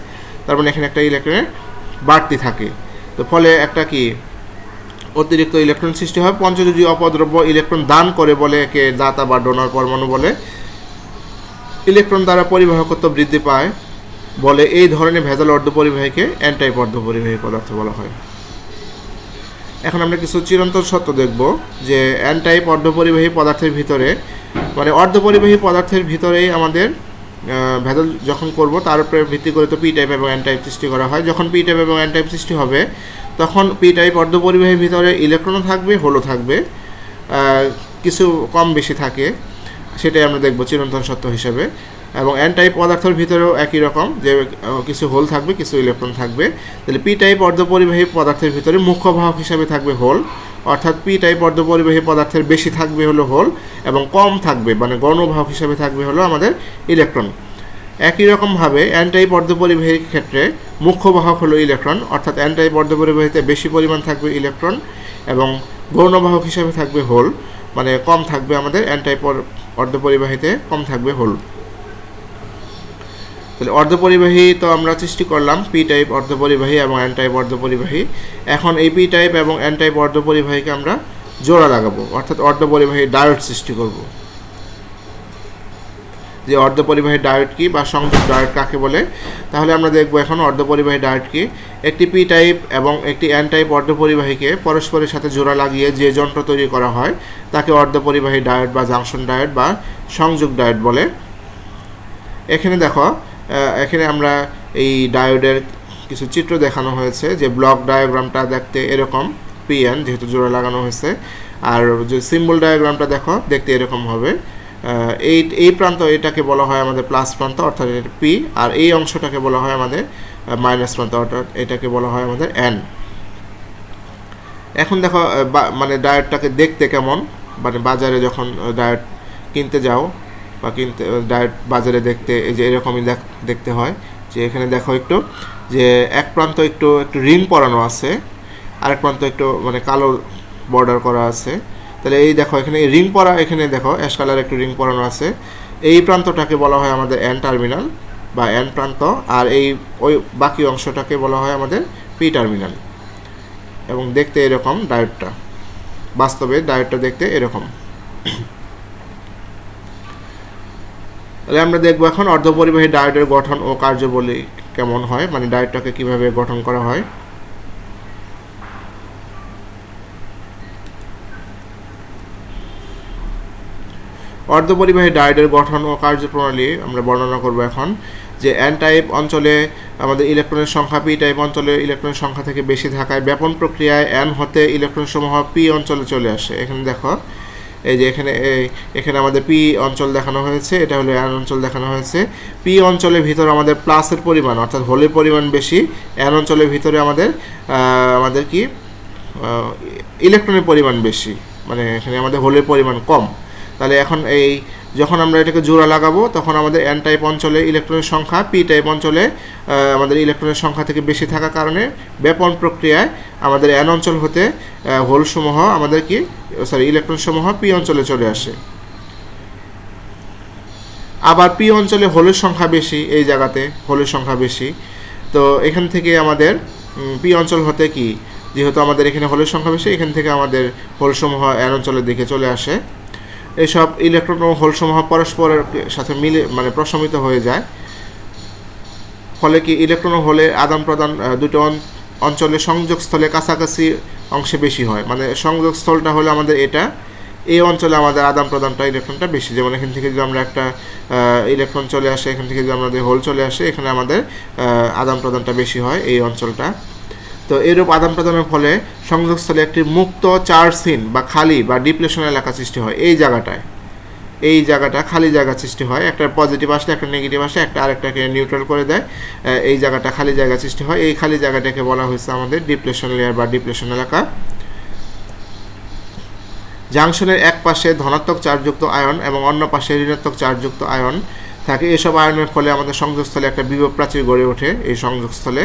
তার মানে এখানে একটা ইলেকট্রনের বাড়তি থাকে। তো ফলে একটা কি অতিরিক্ত ইলেকট্রন সৃষ্টি হয়। পঞ্চযোজী অপদ্রব্য ইলেকট্রন দান করে বলে একে দাতা বা ডোনার পরমাণু বলে। ইলেকট্রন দ্বারা পরিবাহকত্ব বৃদ্ধি পায় বলে এই ধরনের ভেজাল অর্ধপরিবাহীকে এন টাইপ অর্ধপরিবাহী পদার্থ বলা হয়। এখন আমরা কিছু চিরন্তন সত্য দেখব যে এন টাইপ অর্ধপরিবাহী পদার্থের ভিতরে, মানে অর্ধপরিবাহী পদার্থের ভিতরেই আমাদের ভেজাল যখন করব তার উপরে ভিত্তি করে তো পি টাইপ এবং এন টাইপ সৃষ্টি করা হয়। যখন পি টাইপ এবং এন টাইপ সৃষ্টি হবে তখন পি টাইপ অর্ধপরিবাহীর ভিতরে ইলেকট্রনও থাকবে, হোলও থাকবে, কিছু কম বেশি থাকে, সেটাই আমরা দেখব চিরন্তন সত্য হিসেবে। এবং এন টাইপ পদার্থের ভিতরেও একই রকম, যে কিছু হোল থাকবে, কিছু ইলেকট্রন থাকবে। তাহলে পি টাইপ অর্ধপরিবাহী পদার্থের ভিতরে মুখ্য বাহক হিসাবে থাকবে হোল, অর্থাৎ পি টাইপ অর্ধপরিবাহী পদার্থের বেশি থাকবে হলো হোল এবং কম থাকবে মানে গৌণবাহক হিসাবে থাকবে হলো আমাদের ইলেকট্রন। একই রকমভাবে এন টাইপ অর্ধপরিবাহীর ক্ষেত্রে মুখ্য বাহক হলো ইলেকট্রন, অর্থাৎ এন টাইপ অর্ধপরিবাহীতে বেশি পরিমাণ থাকবে ইলেকট্রন এবং গৌণবাহক হিসাবে থাকবে হোল, মানে কম থাকবে আমাদের এন টাইপ অর্ধপরিবাহীতে, কম থাকবে হোল। তাহলে অর্ধপরিবাহী তো আমরা সৃষ্টি করলাম পি টাইপ অর্ধপরিবাহী এবং এন টাইপ অর্ধপরিবাহী। এখন এই পি টাইপ এবং এন টাইপ অর্ধপরিবাহীকে আমরা জোড়া লাগাবো, অর্থাৎ অর্ধপরিবাহী ডায়োড সৃষ্টি করব। যে অর্ধপরিবাহী ডায়োড কি বা সংযোগ ডায়োড কাকে বলে, তাহলে আমরা দেখব এখন অর্ধপরিবাহী ডায়োড কি। একটি পি টাইপ এবং একটি এন টাইপ অর্ধপরিবাহীকে পরস্পরের সাথে জোড়া লাগিয়ে যে যন্ত্র তৈরি করা হয় তাকে অর্ধপরিবাহী ডায়োড বা জাংশন ডায়োড বা সংযোগ ডায়োড বলে। এখানে দেখো এখানে আমরা এই ডায়োডের কিছু চিত্র দেখানো হয়েছে, যে ব্লক ডায়াগ্রামটা দেখতে এরকম, পিএন যেহেতু জোড়া লাগানো হয়েছে, আর যে সিম্বল ডায়াগ্রামটা দেখো দেখতে এরকম হবে। এই প্রান্ত এটাকে বলা হয় আমাদের প্লাস প্রান্ত, অর্থাৎ এটা পি, আর এই অংশটাকে বলা হয় আমাদের মাইনাস প্রান্ত, অর্থাৎ এটাকে বলা হয় আমাদের এন। এখন দেখো মানে ডায়োডটাকে দেখতে কেমন, মানে বাজারে যখন ডায়োড কিনতে যাও বা ডায়োড বাজারে দেখতে এই যে এরকমই দেখতে হয়। যে এখানে দেখো একটু যে এক প্রান্ত একটু রিং পরানো আছে, আরেক প্রান্ত একটু মানে কালো বর্ডার করা আছে। তাহলে এই দেখো এখানে রিং পরা, এখানে দেখো অ্যাশ কালার একটু রিং পরানো আছে। এই প্রান্তটাকে বলা হয় আমাদের এন টার্মিনাল বা এন প্রান্ত, আর ওই বাকি অংশটাকে বলা হয় আমাদের পি টার্মিনাল। এবং দেখতে এরকম ডায়োডটা, বাস্তবে ডায়োডটা দেখতে এরকম। তাহলে আমরা দেখবো এখন অর্ধপরিবাহী ডায়োডের গঠন ও কার্যাবলী কেমন হয়, মানে ডায়োডটাকে কিভাবে গঠন করা হয়। অর্ধপরিবাহী ডায়োডের গঠন ও কার্যপ্রণালী আমরা বর্ণনা করব এখন। যে এন টাইপ অঞ্চলে আমাদের ইলেকট্রনের সংখ্যা পি টাইপ অঞ্চলে ইলেকট্রনের সংখ্যা থেকে বেশি থাকায় ব্যাপন প্রক্রিয়ায় এন হতে ইলেকট্রনসমূহ পি অঞ্চলে চলে আসে। এখানে দেখো এই যে এখানে আমাদের পি অঞ্চল দেখানো হয়েছে, এটা হলো এন অঞ্চল দেখানো হয়েছে। পি অঞ্চলের ভিতরে আমাদের প্লাসের পরিমাণ অর্থাৎ হোলের পরিমাণ বেশি, এন অঞ্চলের ভিতরে আমাদের কি ইলেকট্রনের পরিমাণ বেশি, মানে এখানে আমাদের হোলের পরিমাণ কম। তাহলে এখন যখন আমরা এটাকে জোড়া লাগাবো তখন আমাদের এন টাইপ অঞ্চলে ইলেকট্রনের সংখ্যা পি টাইপ অঞ্চলে আমাদের ইলেকট্রনের সংখ্যা থেকে বেশি থাকার কারণে ব্যাপন প্রক্রিয়ায় আমাদের এন অঞ্চল হতে হোলসমূহ ইলেকট্রনসমূহ পি অঞ্চলে চলে আসে। আবার পি অঞ্চলে হোলের সংখ্যা বেশি, এই জায়গাতে হোলের সংখ্যা বেশি। তো এখান থেকে আমাদের পি অঞ্চল হতে কি, যেহেতু আমাদের এখানে হোলের সংখ্যা বেশি, এখান থেকে আমাদের হোলসমূহ এন অঞ্চলের দিকে চলে আসে। এসব ইলেকট্রন ও হোলসমূহ পরস্পরের সাথে মিলে মানে প্রশমিত হয়ে যায়, ফলে কি ইলেকট্রন ও হোলের আদান প্রদান দুটো অঞ্চলের সংযোগস্থলে কাছাকাছি অংশে বেশি হয়। মানে সংযোগস্থলটা হলো আমাদের এটা, এই অঞ্চলে আমাদের আদান প্রদানটা ইলেকট্রনটা বেশি। যেমন এখান থেকে যদি আমরা একটা ইলেকট্রন চলে আসে, এখান থেকে যদি আমাদের হোল চলে আসে, এখানে আমাদের আদান প্রদানটা বেশি হয় এই অঞ্চলটা। তো এরূপ আদান প্রদানের ফলে সংযোগস্থলে একটি মুক্ত চার্জহীন বা খালি বা ডিপ্লেশন এলাকা সৃষ্টি হয়। এই জায়গাটা খালি জায়গা সৃষ্টি হয়, একটা পজিটিভ আসলে একটা নেগেটিভ আসে, একটা আরেকটাকে নিউট্রাল করে দেয়, এই জায়গাটা খালি জায়গা সৃষ্টি হয়। এই খালি জায়গাটাকে বলা হয়েছে আমাদের ডিপ্লেশন লেয়ার বা ডিপ্লেশন এলাকা। জাংশনের এক পাশে ধনাত্মক চার্জযুক্ত আয়ন এবং অন্য পাশে ঋণাত্মক চার্জযুক্ত আয়ন থাকে। এসব আয়নের ফলে আমাদের সংযোগস্থলে একটা বিভব প্রাচীর গড়ে ওঠে। এই সংযোগস্থলে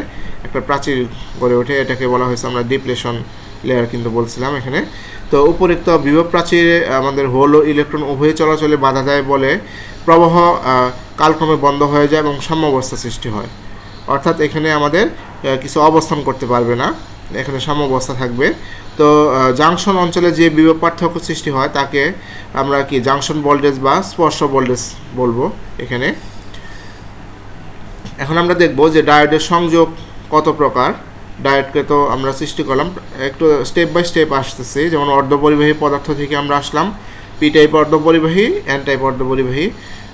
একটা প্রাচীর গড়ে ওঠে, এটাকে বলা হয়েছে আমরা ডিপ্লেশন লেয়ার কিন্তু বলছিলাম এখানে। তো উপরিক্ত বিভব প্রাচীরে আমাদের হোল ও ইলেকট্রন উভয় চলাচলে বাধা দেয় বলে প্রবাহ কালক্রমে বন্ধ হয়ে যায় এবং সাম্যাবস্থা সৃষ্টি হয়। অর্থাৎ এখানে আমাদের কিছু অবস্থান করতে পারবে না, এখানে সাম্যাবস্থা থাকবে। তো জাংশন অঞ্চলে যে বিভব পার্থক্য সৃষ্টি হয় তাকে আমরা কি জাংশন ভোল্টেজ বা স্পর্শ ভোল্টেজ বলবো এখানে। এখন আমরা দেখব যে ডায়োডের সংযোগ কত প্রকার। ডায়োডকে তো আমরা সৃষ্টি করলাম, একটু স্টেপ বাই স্টেপ আসতেছি। যেমন অর্ধপরিবাহী পদার্থ থেকে আমরা আসলাম পি টাইপ অর্ধপরিবাহী, এন টাইপ অর্ধপরিবাহী,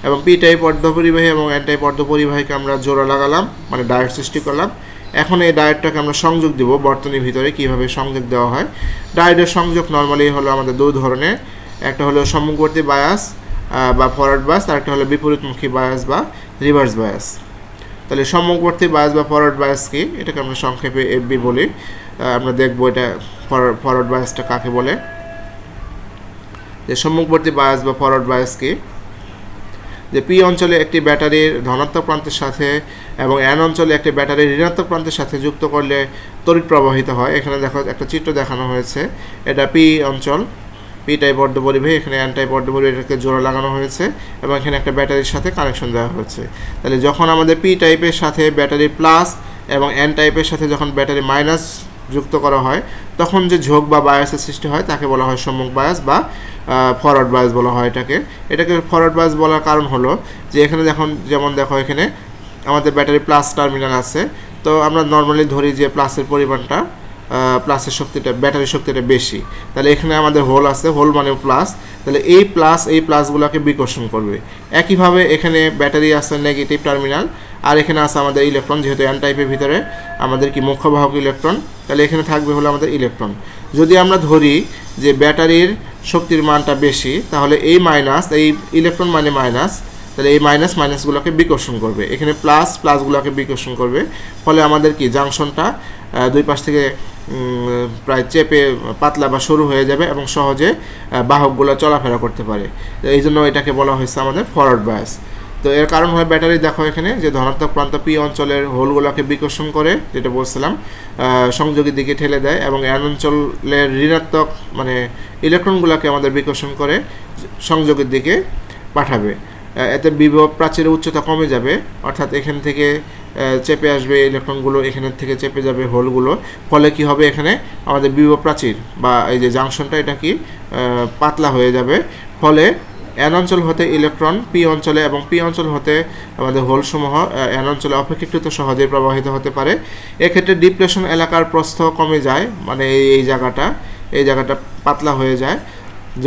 এবং পি টাইপ অর্ধপরিবাহী এবং এন টাইপ অর্ধপরিবাহীকে আমরা জোড়া লাগালাম, মানে ডায়োড সৃষ্টি করলাম। এখন এই ডায়োডটাকে আমরা সংযোগ দিব বর্তনীর ভিতরে। কিভাবে সংযোগ দেওয়া হয়? ডায়োডের সংযোগ নর্মালি হলো আমাদের দুই ধরনের, একটা হলো সম্মুখবর্তী বায়াস বা ফরওয়ার্ড বায়াস, আর একটা হলো বিপরীতমুখী বায়াস বা রিভার্স বায়াস। তাহলে সম্মুখবর্তী বায়াস বা ফরওয়ার্ড বায়াস কি, এটাকে আমরা সংক্ষেপে এফবি বলি। আমরা দেখবো এটা ফরওয়ার্ড বায়াসটা কাকে বলে। যে সম্মুখবর্তী বায়াস বা ফরওয়ার্ড বায়াস কি, যে পি অঞ্চলে একটি ব্যাটারির ধনাত্মক প্রান্তের সাথে এবং এন অঞ্চলে একটি ব্যাটারির ঋণাত্মক প্রান্তের সাথে যুক্ত করলে তড়িৎ প্রবাহিত হয়। এখানে দেখো একটা চিত্র দেখানো হয়েছে, এটা পি অঞ্চল, পি টাইপ অর্ধপরিবাহী, এখানে এন টাইপ অর্ধপরিবাহী, এটাকে জোড়া লাগানো হয়েছে এবং এখানে একটা ব্যাটারির সাথে কানেকশন দেওয়া হয়েছে। তাহলে যখন আমাদের পি টাইপের সাথে ব্যাটারি প্লাস এবং এন টাইপের সাথে যখন ব্যাটারি মাইনাস যুক্ত করা হয়, তখন যে ঝোঁক বা বায়াসের সৃষ্টি হয় তাকে বলা হয় সম্মুখ বায়াস বা ফরওয়ার্ড বায়াস বলা হয় এটাকে ফরওয়ার্ড বায়াস বলার কারণ হলো যে এখানে যেমন দেখো এখানে আমাদের ব্যাটারি প্লাস টার্মিনাল আছে। তো আমরা নর্মালি ধরি যে প্লাসের পরিমাণটা, প্লাসের শক্তিটা, ব্যাটারির শক্তিটা বেশি। তাহলে এখানে আমাদের হোল আছে, হোল মানে প্লাস, তাহলে এই প্লাসগুলোকে বিকর্ষণ করবে। একইভাবে এখানে ব্যাটারি আছে নেগেটিভ টার্মিনাল, আর এখানে আছে আমাদের ইলেকট্রন, যেহেতু এন টাইপের ভিতরে আমাদের কি মুখ্য বাহক ইলেকট্রন, তাহলে এখানে থাকবে হলো আমাদের ইলেকট্রন। যদি আমরা ধরি যে ব্যাটারির শক্তির মানটা বেশি, তাহলে এই মাইনাস, এই ইলেকট্রন মানে মাইনাস, তাহলে এই মাইনাসগুলোকে বিকর্ষণ করবে, এখানে প্লাসগুলোকে বিকর্ষণ করবে। ফলে আমাদের কি জাংশনটা দুই পাশ থেকে প্রায় চেপে পাতলা বা সরু হয়ে যাবে এবং সহজে বাহকগুলো চলাফেরা করতে পারে। এই জন্য এটাকে বলা হয়েছে আমাদের ফরওয়ার্ড বায়াস। তো এর কারণ হয় ব্যাটারি দেখো এখানে যে ধনাত্মক প্রান্ত পি অঞ্চলের হোলগুলোকে বিকর্ষণ করে, যেটা বলছিলাম, সংযোগের দিকে ঠেলে দেয়, এবং এন অঞ্চলের ঋণাত্মক মানে ইলেকট্রনগুলোকে আমাদের বিকর্ষণ করে সংযোগের দিকে পাঠাবে। এতে বিভব প্রাচীরের উচ্চতা কমে যাবে, অর্থাৎ এখান থেকে চেপে আসবে ইলেকট্রনগুলো, এখানের থেকে চেপে যাবে হোলগুলো। ফলে কি হবে, এখানে আমাদের বিভব প্রাচীর বা এই যে জাংশনটা এটা কি পাতলা হয়ে যাবে। ফলে এন অঞ্চল হতে ইলেকট্রন পি অঞ্চলে এবং পি অঞ্চল হতে আমাদের হোলসমূহ এন অঞ্চলে অপেক্ষাকৃত সহজে প্রবাহিত হতে পারে। এক্ষেত্রে ডিপ্লেশন এলাকার প্রস্থ কমে যায়, মানে এই জায়গাটা পাতলা হয়ে যায়।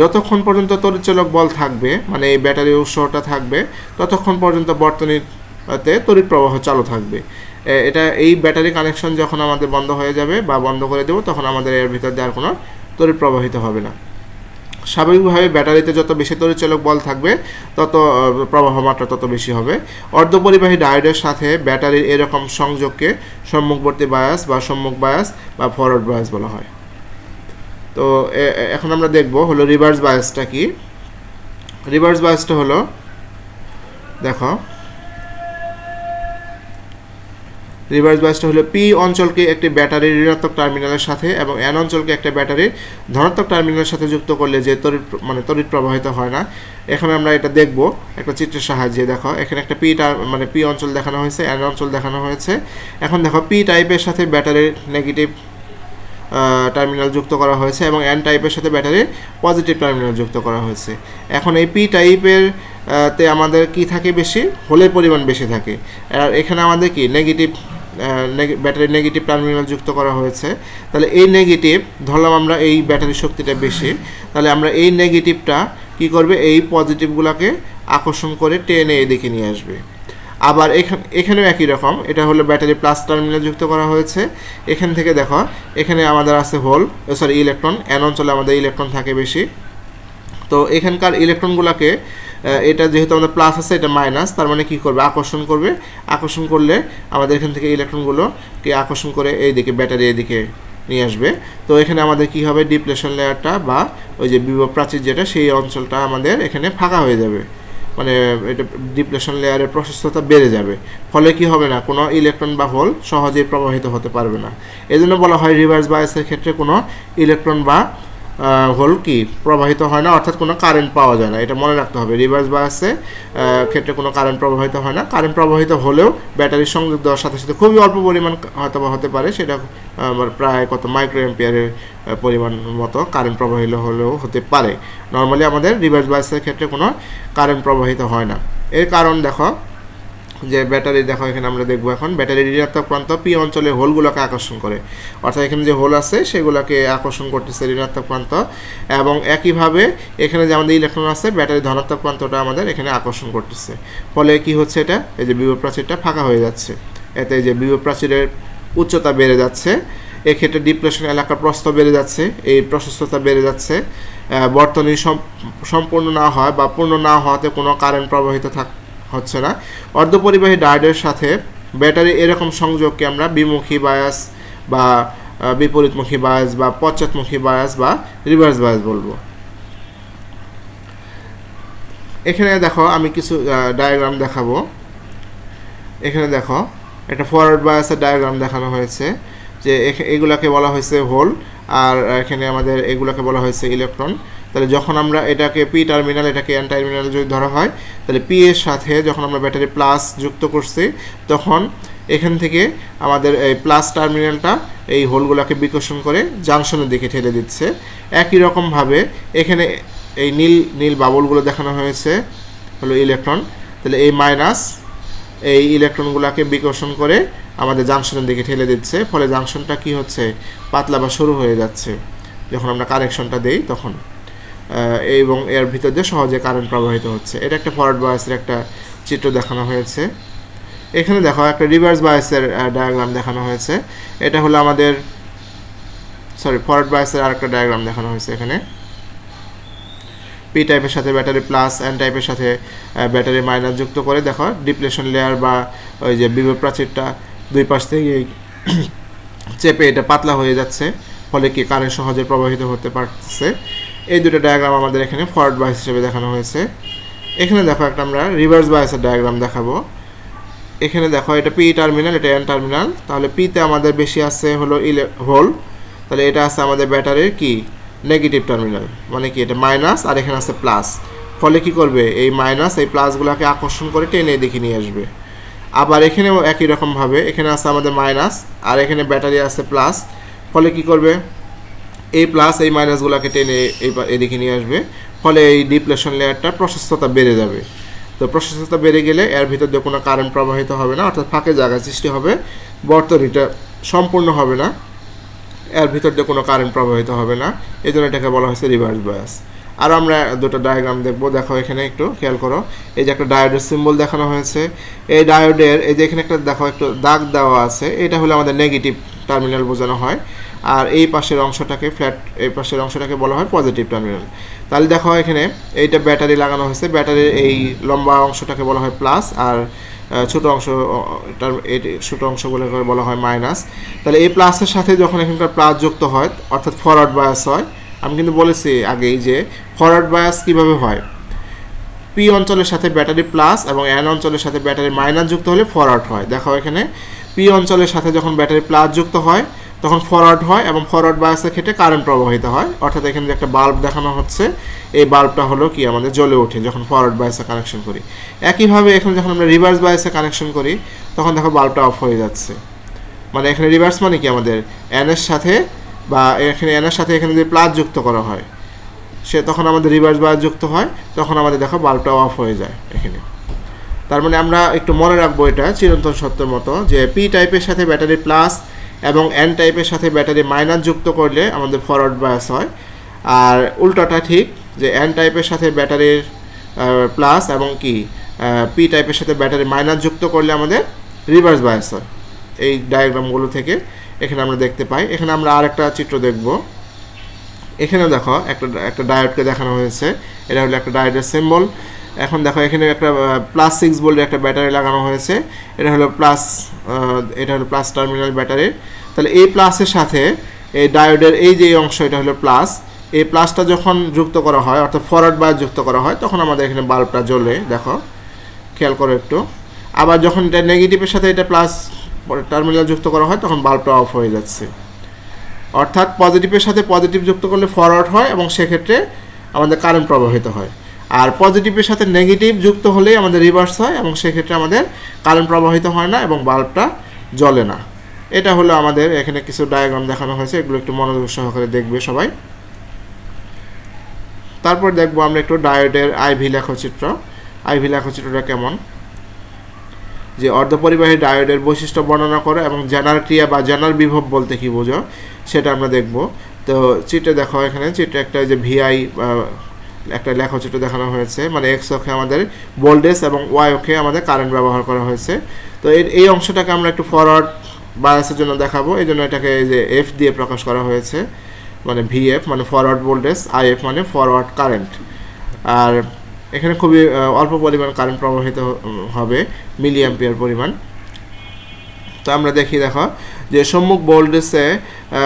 যতক্ষণ পর্যন্ত তড়িৎচালক বল থাকবে, মানে এই ব্যাটারি উৎসটা থাকবে, ততক্ষণ পর্যন্ত বর্তনীতে তড়িৎ প্রবাহ চালু থাকবে। এই ব্যাটারি কানেকশন যখন আমাদের বন্ধ হয়ে যাবে বা বন্ধ করে দেবো, তখন আমাদের এর ভিতর দিয়ে আর কোনো তড়িৎ প্রবাহিত হবে না। স্বাভাবিকভাবে ব্যাটারিতে যত বেশি তড়িৎচালক বল থাকবে, তত প্রবাহ মাত্রা তত বেশি হবে। অর্ধপরিবাহী ডায়োডের সাথে ব্যাটারির এরকম সংযোগকে সম্মুখবর্তী বায়াস বা সম্মুখ বায়াস বা ফরওয়ার্ড বায়াস বলা হয়। তো এখন আমরা দেখব হলো রিভার্স বায়াসটা কি। রিভার্স বায়াসটা হলো, দেখো রিভার্স বায়াসটা হলো পি অঞ্চলকে একটি ব্যাটারির ঋণাত্মক টার্মিনালের সাথে এবং এন অঞ্চলকে একটা ব্যাটারির ধনাত্মক টার্মিনালের সাথে যুক্ত করলে যে তড়িৎ প্রবাহিত হয় না। এখানে আমরা এটা দেখব একটা চিত্রের সাহায্যে। দেখো এখানে একটা পি অঞ্চল দেখানো হয়েছে, এন অঞ্চল দেখানো হয়েছে। এখন দেখো পি টাইপের সাথে ব্যাটারির নেগেটিভ টার্মিনাল যুক্ত করা হয়েছে এবং এন টাইপের সাথে ব্যাটারির পজিটিভ টার্মিনাল যুক্ত করা হয়েছে। এখন এই পি টাইপের তে আমাদের কি থাকে বেশি, হোলের পরিমাণ বেশি থাকে। আর এখানে আমাদের কি ব্যাটারির নেগেটিভ টার্মিনাল যুক্ত করা হয়েছে। তাহলে এই নেগেটিভ ধরলাম আমরা এই ব্যাটারির শক্তিটা বেশি, তাহলে আমরা এই নেগেটিভটা কি করবে, এই পজিটিভগুলোকে আকর্ষণ করে টেনে এদিকে নিয়ে আসবে। আবার এখানেও একই রকম, এটা হলো ব্যাটারি প্লাস টার্মিনাল যুক্ত করা হয়েছে। এখান থেকে দেখো এখানে আমাদের আছে ইলেকট্রন, এন অঞ্চলে আমাদের ইলেকট্রন থাকে বেশি। তো এখানকার ইলেকট্রনগুলোকে এটা যেহেতু আমাদের প্লাস আছে, এটা মাইনাস, তার মানে কী করবে, আকর্ষণ করলে আমাদের এখান থেকে ইলেকট্রনগুলোকে আকর্ষণ করে এইদিকে ব্যাটারি এদিকে নিয়ে আসবে। তো এখানে আমাদের কি হবে, ডিপ্লেশন লেয়ারটা বা ওই যে বিভব প্রাচীর যেটা, সেই অঞ্চলটা আমাদের এখানে ফাঁকা হয়ে যাবে, মানে এটা ডিপ্লেশন লেয়ারের প্রশস্ততা বেড়ে যাবে। ফলে কি হবে না, কোনো ইলেকট্রন বা হোল সহজেই প্রবাহিত হতে পারবে না। এজন্য বলা হয় রিভার্স বায়াসের ক্ষেত্রে কোনো ইলেকট্রন বা হোল কি প্রবাহিত হয় না, অর্থাৎ কোনো কারেন্ট পাওয়া যায় না। এটা মনে রাখতে হবে, রিভার্স বায়াসের ক্ষেত্রে কোনো কারেন্ট প্রবাহিত হয় না। কারেন্ট প্রবাহিত হলেও ব্যাটারির সংযোগ দেওয়ার সাথে সাথে খুবই অল্প পরিমাণ হয়তো হতে পারে, সেটা প্রায় কত মাইক্রো অ্যাম্পিয়ারের পরিমাণ মতো কারেন্ট প্রবাহিত হলেও হতে পারে। নর্মালি আমাদের রিভার্স বায়াসের ক্ষেত্রে কোনো কারেন্ট প্রবাহিত হয় না। এর কারণ দেখো যে ব্যাটারি, দেখো এখানে আমরা দেখবো এখন ব্যাটারির ঋণাত্মক প্রান্ত পি অঞ্চলের হোলগুলোকে আকর্ষণ করে, অর্থাৎ এখানে যে হোল আছে সেগুলোকে আকর্ষণ করতেছে ঋণাত্মক প্রান্ত, এবং একইভাবে এখানে যে আমাদের ইলেকট্রন আছে ব্যাটারির ধনাত্মক প্রান্তটা আমাদের এখানে আকর্ষণ করতেছে। ফলে কি হচ্ছে, এটা এই যে বিভব প্রাচীরটা ফাঁকা হয়ে যাচ্ছে, এতে যে বিভব প্রাচীরের উচ্চতা বেড়ে যাচ্ছে, এক্ষেত্রে ডিপ্লেশন এলাকার প্রস্থ বেড়ে যাচ্ছে, এই প্রশস্ততা বেড়ে যাচ্ছে। বর্তনী সম্পূর্ণ না হয় বা পূর্ণ না হওয়াতে কোনো কারেন্ট প্রবাহিত হচ্ছে না। অর্ধপরিবাহী ডায়োডের সাথে ব্যাটারি এরকম সংযোগকে আমরা বিমুখী বায়াস বা বিপরীতমুখী বায়াস বা পশ্চাৎমুখী বায়াস বা রিভার্স বায়াস বলবো। এখানে দেখো আমি কিছু ডায়াগ্রাম দেখাবো। এখানে দেখো একটা ফরওয়ার্ড বায়াসের ডায়াগ্রাম দেখানো হয়েছে, যে এগুলাকে বলা হয়েছে হোল, আর এখানে আমাদের এগুলাকে বলা হয়েছে ইলেকট্রন। তাহলে যখন আমরা এটাকে পি টার্মিনাল, এটাকে এন টার্মিনাল যদি ধরা হয়, তাহলে পি এর সাথে যখন আমরা ব্যাটারি প্লাস যুক্ত করছি, তখন এখান থেকে আমাদের এই প্লাস টার্মিনালটা এই হোলগুলোকে বিকর্ষণ করে জাংশনের দিকে ঠেলে দিচ্ছে। একই রকমভাবে এখানে এই নীল বাবলগুলো দেখানো হয়েছে হলো ইলেকট্রন। তাহলে এই মাইনাস এই ইলেকট্রনগুলোকে বিকর্ষণ করে আমাদের জাংশনের দিকে ঠেলে দিচ্ছে। ফলে জাংশনটা কি হচ্ছে, পাতলা বা সরু হয়ে যাচ্ছে যখন আমরা কানেকশনটা দেই তখন, এবং এর ভিতর দিয়ে সহজে কারেন্ট প্রবাহিত হচ্ছে। এটা একটা ফরওয়ার্ড বায়াসের একটা চিত্র দেখানো হয়েছে। এখানে দেখো একটা রিভার্স বায়াসের ডায়াগ্রাম দেখানো হয়েছে। এটা হলো আমাদের ফরওয়ার্ড বায়াসের আরেকটা ডায়াগ্রাম দেখানো হয়েছে। এখানে পি টাইপের সাথে ব্যাটারি প্লাস, এন টাইপের সাথে ব্যাটারি মাইনাস যুক্ত করে দেখো ডিপ্লেশন লেয়ার বা ওই যে বিভব প্রাচীরটা দুই পাশ থেকে চেপে এটা পাতলা হয়ে যাচ্ছে, ফলে কি কারেন্ট সহজে প্রবাহিত হতে পারছে। এই দুটো ডায়াগ্রাম আমাদের এখানে ফরওয়ার্ড বায়াস হিসেবে দেখানো হয়েছে। এখানে দেখো একটা আমরা রিভার্স বায়াসের ডায়াগ্রাম দেখাবো। এখানে দেখো এটা পি টার্মিনাল, এটা এন টার্মিনাল। তাহলে পিতে আমাদের বেশি আছে হলো হোল, তাহলে এটা আছে আমাদের ব্যাটারির কি নেগেটিভ টার্মিনাল, মানে কি এটা মাইনাস, আর এখানে আছে প্লাস। ফলে কি করবে, এই মাইনাস এই প্লাসগুলোকে আকর্ষণ করে টেনে এদিকে নিয়ে আসবে। আবার এখানেও একই রকমভাবে এখানে আছে আমাদের মাইনাস, আর এখানে ব্যাটারি আছে প্লাস। ফলে কি করবে, এই প্লাস এই মাইনাসগুলোকে টেনে এদিকে নিয়ে আসবে। ফলে এই ডিপ্লেশন লেয়ারটার প্রশস্ততা বেড়ে যাবে। তো প্রশস্ততা বেড়ে গেলে এর ভিতর দিয়ে কোনো কারেন্ট প্রবাহিত হবে না, অর্থাৎ ফাঁকে জায়গা সৃষ্টি হবে, বর্তনীটা সম্পূর্ণ হবে না, এর ভিতর দিয়ে কোনো কারেন্ট প্রবাহিত হবে না। এই জন্য এটাকে বলা হয়েছে রিভার্স বায়াস। আর আমরা দুটো ডায়াগ্রাম দেখবো। দেখো এখানে একটু খেয়াল করো, এই যে একটা ডায়োডের সিম্বল দেখানো হয়েছে। এই ডায়োডের এই যে এখানে একটা দেখো একটু দাগ দেওয়া আছে, এটা হলো আমাদের নেগেটিভ টার্মিনাল বোঝানো হয়, আর এই পাশের অংশটাকে এই পাশের অংশটাকে বলা হয় পজিটিভ টার্মিনাল। তাহলে দেখো এখানে এইটা ব্যাটারি লাগানো হয়েছে, ব্যাটারির এই লম্বা অংশটাকে বলা হয় প্লাস, আর ছোট অংশগুলোকে বলা হয় মাইনাস। তাহলে এই প্লাসের সাথে যখন এখানকার প্লাস যুক্ত হয়, অর্থাৎ ফরওয়ার্ড বায়াস হয়। আমি কিন্তু বলেছি আগেই যে ফরওয়ার্ড বায়াস কীভাবে হয়, পি অঞ্চলের সাথে ব্যাটারি প্লাস এবং এন অঞ্চলের সাথে ব্যাটারি মাইনাস যুক্ত হলে ফরওয়ার্ড হয়। দেখো এখানে পি অঞ্চলের সাথে যখন ব্যাটারি প্লাস যুক্ত হয় তখন ফরওয়ার্ড হয় এবং ফরওয়ার্ড বায়াসের ক্ষেত্রে কারেন্ট প্রবাহিত হয়। অর্থাৎ এখানে যে একটা বাল্ব দেখানো হচ্ছে, এই বাল্বটা হলো কি আমাদের জ্বলে ওঠে যখন ফরওয়ার্ড বায়াসে কানেকশন করি। একইভাবে এখানে যখন আমরা রিভার্স বায়াসে কানেকশন করি তখন দেখো বাল্বটা অফ হয়ে যাচ্ছে। মানে এখানে রিভার্স মানে কি আমাদের এনের সাথে বা এখানে এনের সাথে এখানে যে প্লাস যুক্ত করা হয় সে তখন আমাদের রিভার্স বায়াস যুক্ত হয়, তখন আমাদের দেখো বাল্বটা অফ হয়ে যায় এখানে। তার মানে আমরা একটু মনে রাখবো এটা চিরন্তন সত্যের মতো যে পি টাইপের সাথে ব্যাটারি প্লাস এবং এন টাইপের সাথে ব্যাটারি মাইনাস যুক্ত করলে আমাদের ফরওয়ার্ড বায়াস হয়, আর উল্টোটা ঠিক যে এন টাইপের সাথে ব্যাটারির প্লাস এবং কি পি টাইপের সাথে ব্যাটারি মাইনাস যুক্ত করলে আমাদের রিভার্স বায়াস হয়। এই ডায়াগ্রামগুলো থেকে এখানে আমরা দেখতে পাই। এখানে আমরা আরেকটা চিত্র দেখব। এখানে দেখো একটা ডায়োডকে দেখানো হয়েছে, এটা হলো একটা ডায়োডের সিম্বল। এখন দেখো এখানে একটা +6 ভোল্টের একটা ব্যাটারি লাগানো হয়েছে, এটা হলো প্লাস টার্মিনাল ব্যাটারি। তাহলে এই প্লাসের সাথে এই ডায়োডের এই যে অংশ এটা হলো প্লাস, এই প্লাসটা যখন যুক্ত করা হয় অর্থাৎ ফরওয়ার্ড বায়াস যুক্ত করা হয় তখন আমাদের এখানে বাল্বটা জ্বলে, দেখো খেয়াল করো একটু। আবার যখন এটা নেগেটিভের সাথে এটা প্লাস টার্মিনাল যুক্ত করা হয় তখন বাল্বটা অফ হয়ে যাচ্ছে। অর্থাৎ পজিটিভের সাথে পজিটিভ যুক্ত করলে ফরওয়ার্ড হয় এবং সেক্ষেত্রে আমাদের কারেন্ট প্রবাহিত হয়, আর পজিটিভের সাথে নেগেটিভ যুক্ত হলেই আমাদের রিভার্স হয় এবং সেক্ষেত্রে আমাদের কারেন্ট প্রবাহিত হয় না এবং বাল্বটা জ্বলে না। এটা হলো আমাদের এখানে কিছু ডায়াগ্রাম দেখানো হয়েছে, এগুলো একটু মনোযোগ সহকারে দেখবে সবাই। তারপর দেখবো আমরা একটু ডায়োডের আইভি লেখচিত্র। আইভি লেখচিত্রটা কেমন, যে অর্ধপরিবাহী ডায়োডের বৈশিষ্ট্য বর্ণনা করো এবং জানার ক্রিয়া বা জানার বিভব বলতে কি বোঝো সেটা আমরা দেখব। তো চিত্রে দেখো, এখানে চিত্রে একটা যে ভিআই একটা লেখচিত্র দেখানো হয়েছে, মানে এক্স অক্ষে আমাদের ভোল্টেজ এবং ওয়াই অক্ষে আমাদের কারেন্ট ব্যবহার করা হয়েছে। তো এই অংশটাকে আমরা একটু ফরওয়ার্ড বায়াসের জন্য দেখাবো, এই জন্য এটাকে এই যে এফ দিয়ে প্রকাশ করা হয়েছে, মানে ভিএফ মানে ফরওয়ার্ড ভোল্টেজ, আইএফ মানে ফরওয়ার্ড কারেন্ট। আর এখানে খুবই অল্প পরিমাণ কারেন্ট প্রবাহিত হবে, মিলি অ্যাম্পিয়ার পরিমাণ। তো আমরা দেখো যে সম্মুখ ভোল্টেজে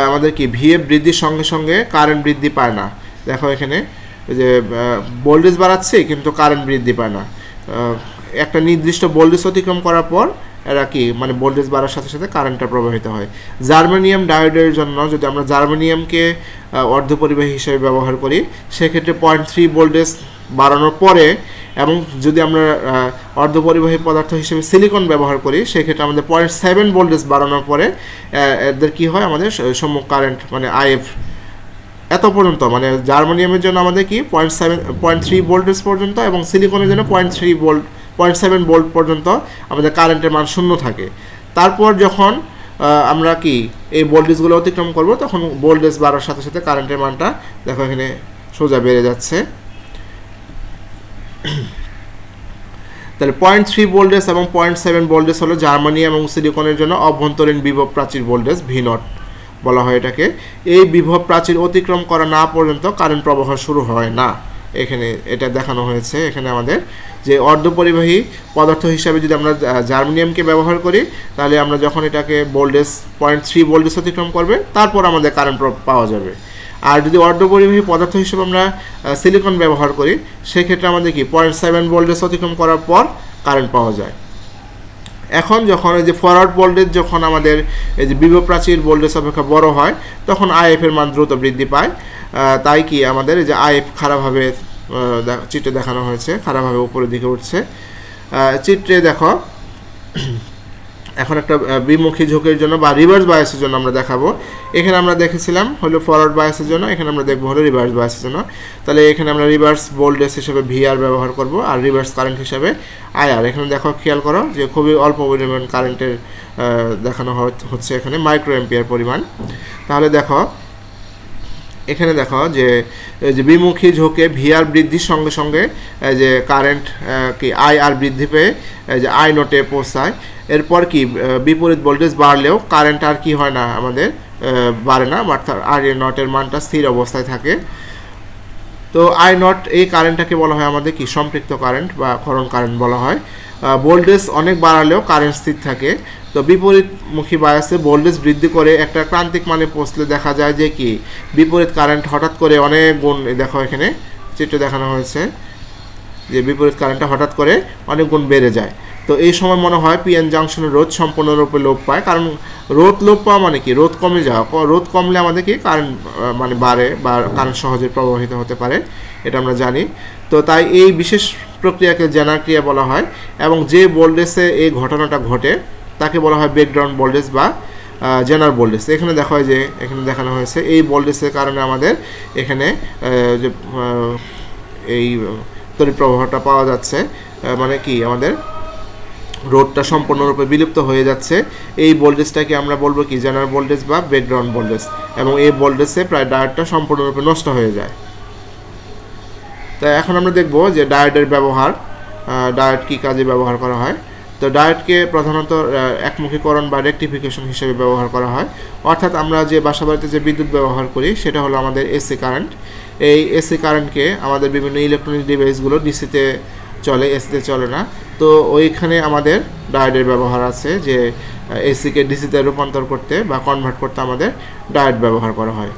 আমাদের কি ভিএফ বৃদ্ধির সঙ্গে সঙ্গে কারেন্ট বৃদ্ধি পায় না। দেখো এখানে যে ভোল্টেজ বাড়াচ্ছে কিন্তু কারেন্ট বৃদ্ধি পায় না, একটা নির্দিষ্ট ভোল্টেজ অতিক্রম করার পর এরা কি মানে ভোল্টেজ বাড়ার সাথে সাথে কারেন্টটা প্রবাহিত হয়। জার্মেনিয়াম ডায়োডের জন্য যদি আমরা জার্মেনিয়ামকে অর্ধপরিবাহী হিসেবে ব্যবহার করি সেক্ষেত্রে 0.3 ভোল্টেজ বাড়ানোর পরে, এবং যদি আমরা অর্ধপরিবাহী পদার্থ হিসেবে সিলিকন ব্যবহার করি সেক্ষেত্রে আমাদের 0.7 ভোল্টেজ বাড়ানোর পরে এদের কি হয়, আমাদের সম্মুখ কারেন্ট মানে আইএফ এত পর্যন্ত, মানে জার্মেনিয়ামের জন্য আমাদের কি 0.3 ভোল্টেজ পর্যন্ত এবং সিলিকনের জন্য 0.7 ভোল্ট পর্যন্ত আমাদের কারেন্টের মান শূন্য থাকে। তারপর যখন আমরা কি এই ভোল্টেজগুলো অতিক্রম করব তখন ভোল্টেজ বাড়ার সাথে সাথে কারেন্টের মানটা দেখো এখানে সোজা বেড়ে যাচ্ছে। তাহলে 0.3 ভোল্টেজ এবং 0.7 ভোল্টেজ হলো জার্মানিয়াম এবং সিলিকনের জন্য অভ্যন্তরীণ বিভব প্রাচীর ভোল্টেজ V0 বলা হয় এটাকে। এই বিভব প্রাচীর অতিক্রম করা না পর্যন্ত কারেন্ট প্রবাহ শুরু হয় না। এখানে এটা দেখানো হয়েছে। এখানে আমাদের যে অর্ধপরিবাহী পদার্থ হিসাবে যদি আমরা জার্মানিয়ামকে ব্যবহার করি তাহলে আমরা যখন এটাকে ভোল্টেজ 0.3 ভোল্টেজ অতিক্রম করবে তারপর আমাদের কারেন্ট পাওয়া যাবে। আর যদি অর্ধপরিবাহী পদার্থ হিসেবে আমরা সিলিকন ব্যবহার করি সেক্ষেত্রে আমাদের কি 0.7 ভোল্টেজ অতিক্রম করার পর কারেন্ট পাওয়া যায়। এখন যখন এই যে ফরওয়ার্ড ভোল্টেজ যখন আমাদের এই যে বিভব প্রাচীর ভোল্টেজ অপেক্ষা বড় হয় তখন আইএফ এর মান দ্রুত বৃদ্ধি পায়। তাই কি আমাদের এই যে আইএফ খারাপভাবে চিত্রে দেখানো হয়েছে, খারাপভাবে উপরের দিকে উঠছে। চিত্রে দেখো এখন একটা বিমুখী ঝোঁকের জন্য বা রিভার্স বায়াসের জন্য আমরা দেখাবো। এখানে আমরা দেখেছিলাম হলো ফরওয়ার্ড বায়াসের জন্য, এখানে আমরা দেখবো হলো রিভার্স বায়াসের জন্য। তাহলে এখানে আমরা রিভার্স ভোল্টেজ হিসেবে ভিআর ব্যবহার করব আর রিভার্স কারেন্ট হিসেবে আইআর। এখানে দেখো খেয়াল করো যে খুবই অল্প পরিমাণ কারেন্টের দেখানো হচ্ছে এখানে মাইক্রো অ্যাম্পিয়ার পরিমাণ। তাহলে দেখো এখানে দেখো যে বিমুখী ঝোঁকে ভিআর বৃদ্ধির সঙ্গে সঙ্গে যে কারেন্ট কি আইআর বৃদ্ধি পেয়ে যে আই নোটে পৌঁছায়। এরপর কি বিপরীত ভোল্টেজ বাড়লেও কারেন্ট আর কি হয় না, আমাদের বাড়ে না, অর্থাৎ আর এ নটের মানটা স্থির অবস্থায় থাকে। তো আই নট এই কারেন্টটাকে বলা হয় আমাদের কি সম্পৃক্ত কারেন্ট বা ক্ষরণ কারেন্ট বলা হয়। ভোল্টেজ অনেক বাড়ালেও কারেন্ট স্থির থাকে। তো বিপরীতমুখী বায়াসে ভোল্টেজ বৃদ্ধি করে একটা ক্রান্তিক মানে পৌঁছলে দেখা যায় যে কি বিপরীত কারেন্ট হঠাৎ করে অনেক গুণ, দেখো এখানে চিত্রে দেখানো হয়েছে যে বিপরীত কারেন্টটা হঠাৎ করে অনেক গুণ বেড়ে যায়। তো এই সময় মনে হয় পিএন জাংশনের রোধ সম্পূর্ণরূপে লোপ পায়, কারণ রোধ লোপ পাওয়া মানে কি, রোধ কমে যাওয়া। রোধ কমলে আমাদের কি কারেন্ট মানে বাড়ে বা কারেন্ট সহজে প্রবাহিত হতে পারে, এটা আমরা জানি। তো তাই এই বিশেষ প্রক্রিয়াকে জেনার ক্রিয়া বলা হয়, এবং যে ভোল্টেজে এই ঘটনাটা ঘটে তাকে বলা হয় ব্রেকডাউন ভোল্টেজ বা জেনার ভোল্টেজ। এখানে দেখা হয় যে এখানে দেখানো হয়েছে এই ভোল্টেজের কারণে আমাদের এখানে যে এই তড়িৎ প্রবাহটা পাওয়া যাচ্ছে, মানে কি আমাদের রোধটা সম্পূর্ণরূপে বিলুপ্ত হয়ে যাচ্ছে। এই ভোল্টেজটাকে আমরা বলবো কি জেনার ভোল্টেজ বা ব্রেকডাউন ভোল্টেজ, এবং এই ভোল্টেজে প্রায় ডায়োডটা সম্পূর্ণরূপে নষ্ট হয়ে যায়। তাই এখন আমরা দেখব যে ডায়োডের ব্যবহার, ডায়োড কী কাজে ব্যবহার করা হয়। তো ডায়োডকে প্রধানত একমুখীকরণ বা রেকটিফিকেশন হিসেবে ব্যবহার করা হয়, অর্থাৎ আমরা যে বাসাবাড়িতে যে বিদ্যুৎ ব্যবহার করি সেটা হলো আমাদের এসি কারেন্ট। এই এসি কারেন্টকে আমাদের বিভিন্ন ইলেকট্রনিক ডিভাইসগুলো ডিসিতে চলে, এসিতে চলে না। তো ওইখানে আমাদের ডায়োডের ব্যবহার আছে, যে এসিকে ডিসিতে রূপান্তর করতে বা কনভার্ট করতে আমাদের ডায়োড ব্যবহার করা হয়।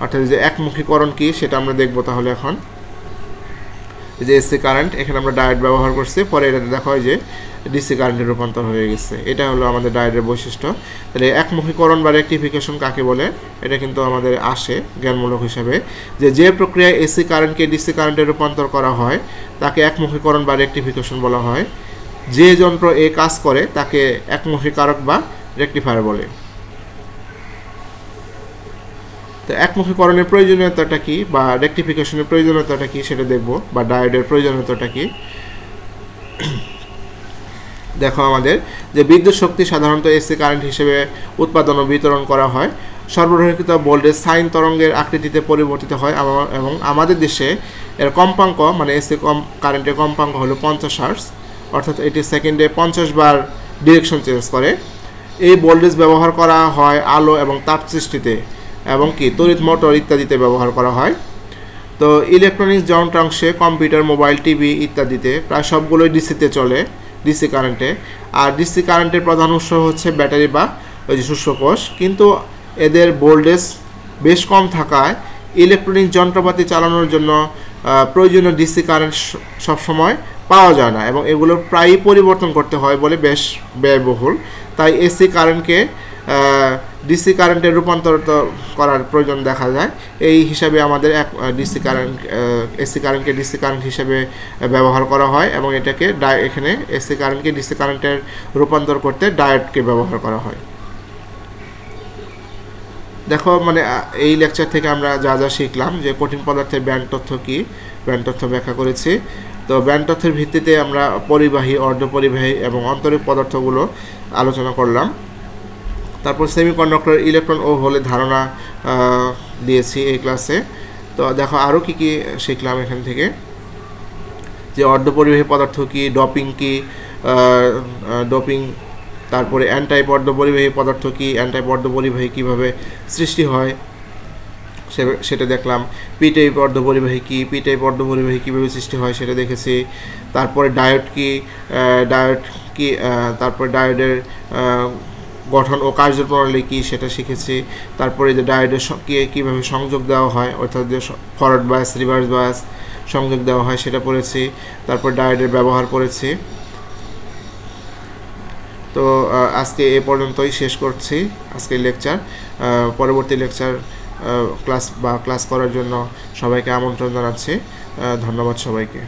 অর্থাৎ যে একমুখীকরণ কি সেটা আমরা দেখব। তাহলে এখন যে এসি কারেন্ট, এখানে আমরা ডায়োড ব্যবহার করছি, পরে এটাতে দেখা হয় যে ডিসি কারেন্টে রূপান্তর হয়ে গেছে। এটা হলো আমাদের ডায়োডের বৈশিষ্ট্য। তাহলে একমুখীকরণ বা রেকটিফিকেশন কাকে বলে, এটা কিন্তু আমাদের আসে জ্ঞানমূলক হিসাবে, যে প্রক্রিয়ায় এসি কারেন্টকে ডিসি কারেন্টে রূপান্তর করা হয় তাকে একমুখীকরণ বা রেকটিফিকেশন বলা হয়। যে যন্ত্র এই কাজ করে তাকে একমুখীকারক বা রেকটিফায়ার বলে। তো একমুখীকরণের প্রয়োজনীয়তাটা কি বা রেকটিফিকেশনের প্রয়োজনীয়তাটা কি সেটা দেখব, বা ডায়োডের প্রয়োজনীয়তাটা কি। দেখো আমাদের যে বিদ্যুৎ শক্তি সাধারণত এসি কারেন্ট হিসেবে উৎপাদন ও বিতরণ করা হয়। সরবরাহকৃত ভোল্টেজ সাইন তরঙ্গের আকৃতিতে পরিবর্তিত হয়, এবং আমাদের দেশে এর কম্পাঙ্ক মানে এসি কারেন্টের কম্পাঙ্ক হলো 50 হার্টজ, অর্থাৎ এটি সেকেন্ডে 50 বার ডিরেকশন চেঞ্জ করে। এই ভোল্টেজ ব্যবহার করা হয় আলো এবং তাপ সৃষ্টিতে, এবং কি তড়িৎ মোটর ইত্যাদিতে ব্যবহার করা হয়। তো ইলেকট্রনিক্স যন্ত্রাংশে কম্পিউটার, মোবাইল, টিভি ইত্যাদিতে প্রায় সবগুলোই ডিসিতে চলে, ডিসি কারেন্টে। আর ডিসি কারেন্টের প্রধান উৎস হচ্ছে ব্যাটারি বা ওই যে শুষ্ককোষ, কিন্তু এদের ভোল্টেজ বেশ কম থাকায় ইলেকট্রনিক যন্ত্রপাতি চালানোর জন্য প্রয়োজনীয় ডিসি কারেন্ট সবসময় পাওয়া যায় না, এবং এগুলো প্রায়ই পরিবর্তন করতে হয় বলে বেশ ব্যয়বহুল। তাই এসি কারেন্টকে ডিসি কারেন্টে রূপান্তরিত করার প্রয়োজন দেখা যায়। এই হিসাবে আমাদের এসি কারেন্টকে ডিসি কারেন্ট হিসেবে ব্যবহার করা হয়, এবং এটাকে এখানে এসি কারেন্টকে ডিসি কারেন্টের রূপান্তর করতে ডায়োডকে ব্যবহার করা হয়। দেখো মানে এই লেকচার থেকে আমরা যা যা শিখলাম, যে কঠিন পদার্থের ব্যান্ড তথ্য কি, ব্যান্ড তথ্য ব্যাখ্যা করেছি। তো ব্যান্ড তথ্যের ভিত্তিতে আমরা পরিবাহী, অর্ধপরিবাহী এবং আন্তরিক পদার্থগুলো আলোচনা করলাম। তারপর সেমিকন্ডাক্টর, ইলেকট্রন ও হোলের ধারণা দিয়েছি এই ক্লাসে। তো দেখো আরও কী কী শিখলাম এখান থেকে, যে অর্ধপরিবাহী পদার্থ কি, ডপিং কি, ডপিং, তারপরে অ্যান্টাইপ অর্ধপরিবাহী পদার্থ কি, অ্যান্টাইপ অর্ধপরিবাহী কীভাবে সৃষ্টি হয় সেটা দেখলাম। পি টাইপ অর্ধপরিবাহী কি, পি টাইপ অর্ধপরিবাহী কীভাবে সৃষ্টি হয় সেটা দেখেছি। তারপরে ডায়োড কি, তারপরে ডায়োডের গঠন ও কার্যপ্রণালী কী সেটা শিখেছি। তারপরে যে ডায়োডের কীভাবে সংযোগ দেওয়া হয়, অর্থাৎ যে ফরওয়ার্ড বায়াস, রিভার্স বায়াস সংযোগ দেওয়া হয় সেটা পড়েছি। তারপর ডায়োডের ব্যবহার করেছি। তো আজকে এ পর্যন্তই শেষ করছি আজকের লেকচার। পরবর্তী লেকচার ক্লাস করার জন্য সবাইকে আমন্ত্রণ জানাচ্ছি। ধন্যবাদ সবাইকে।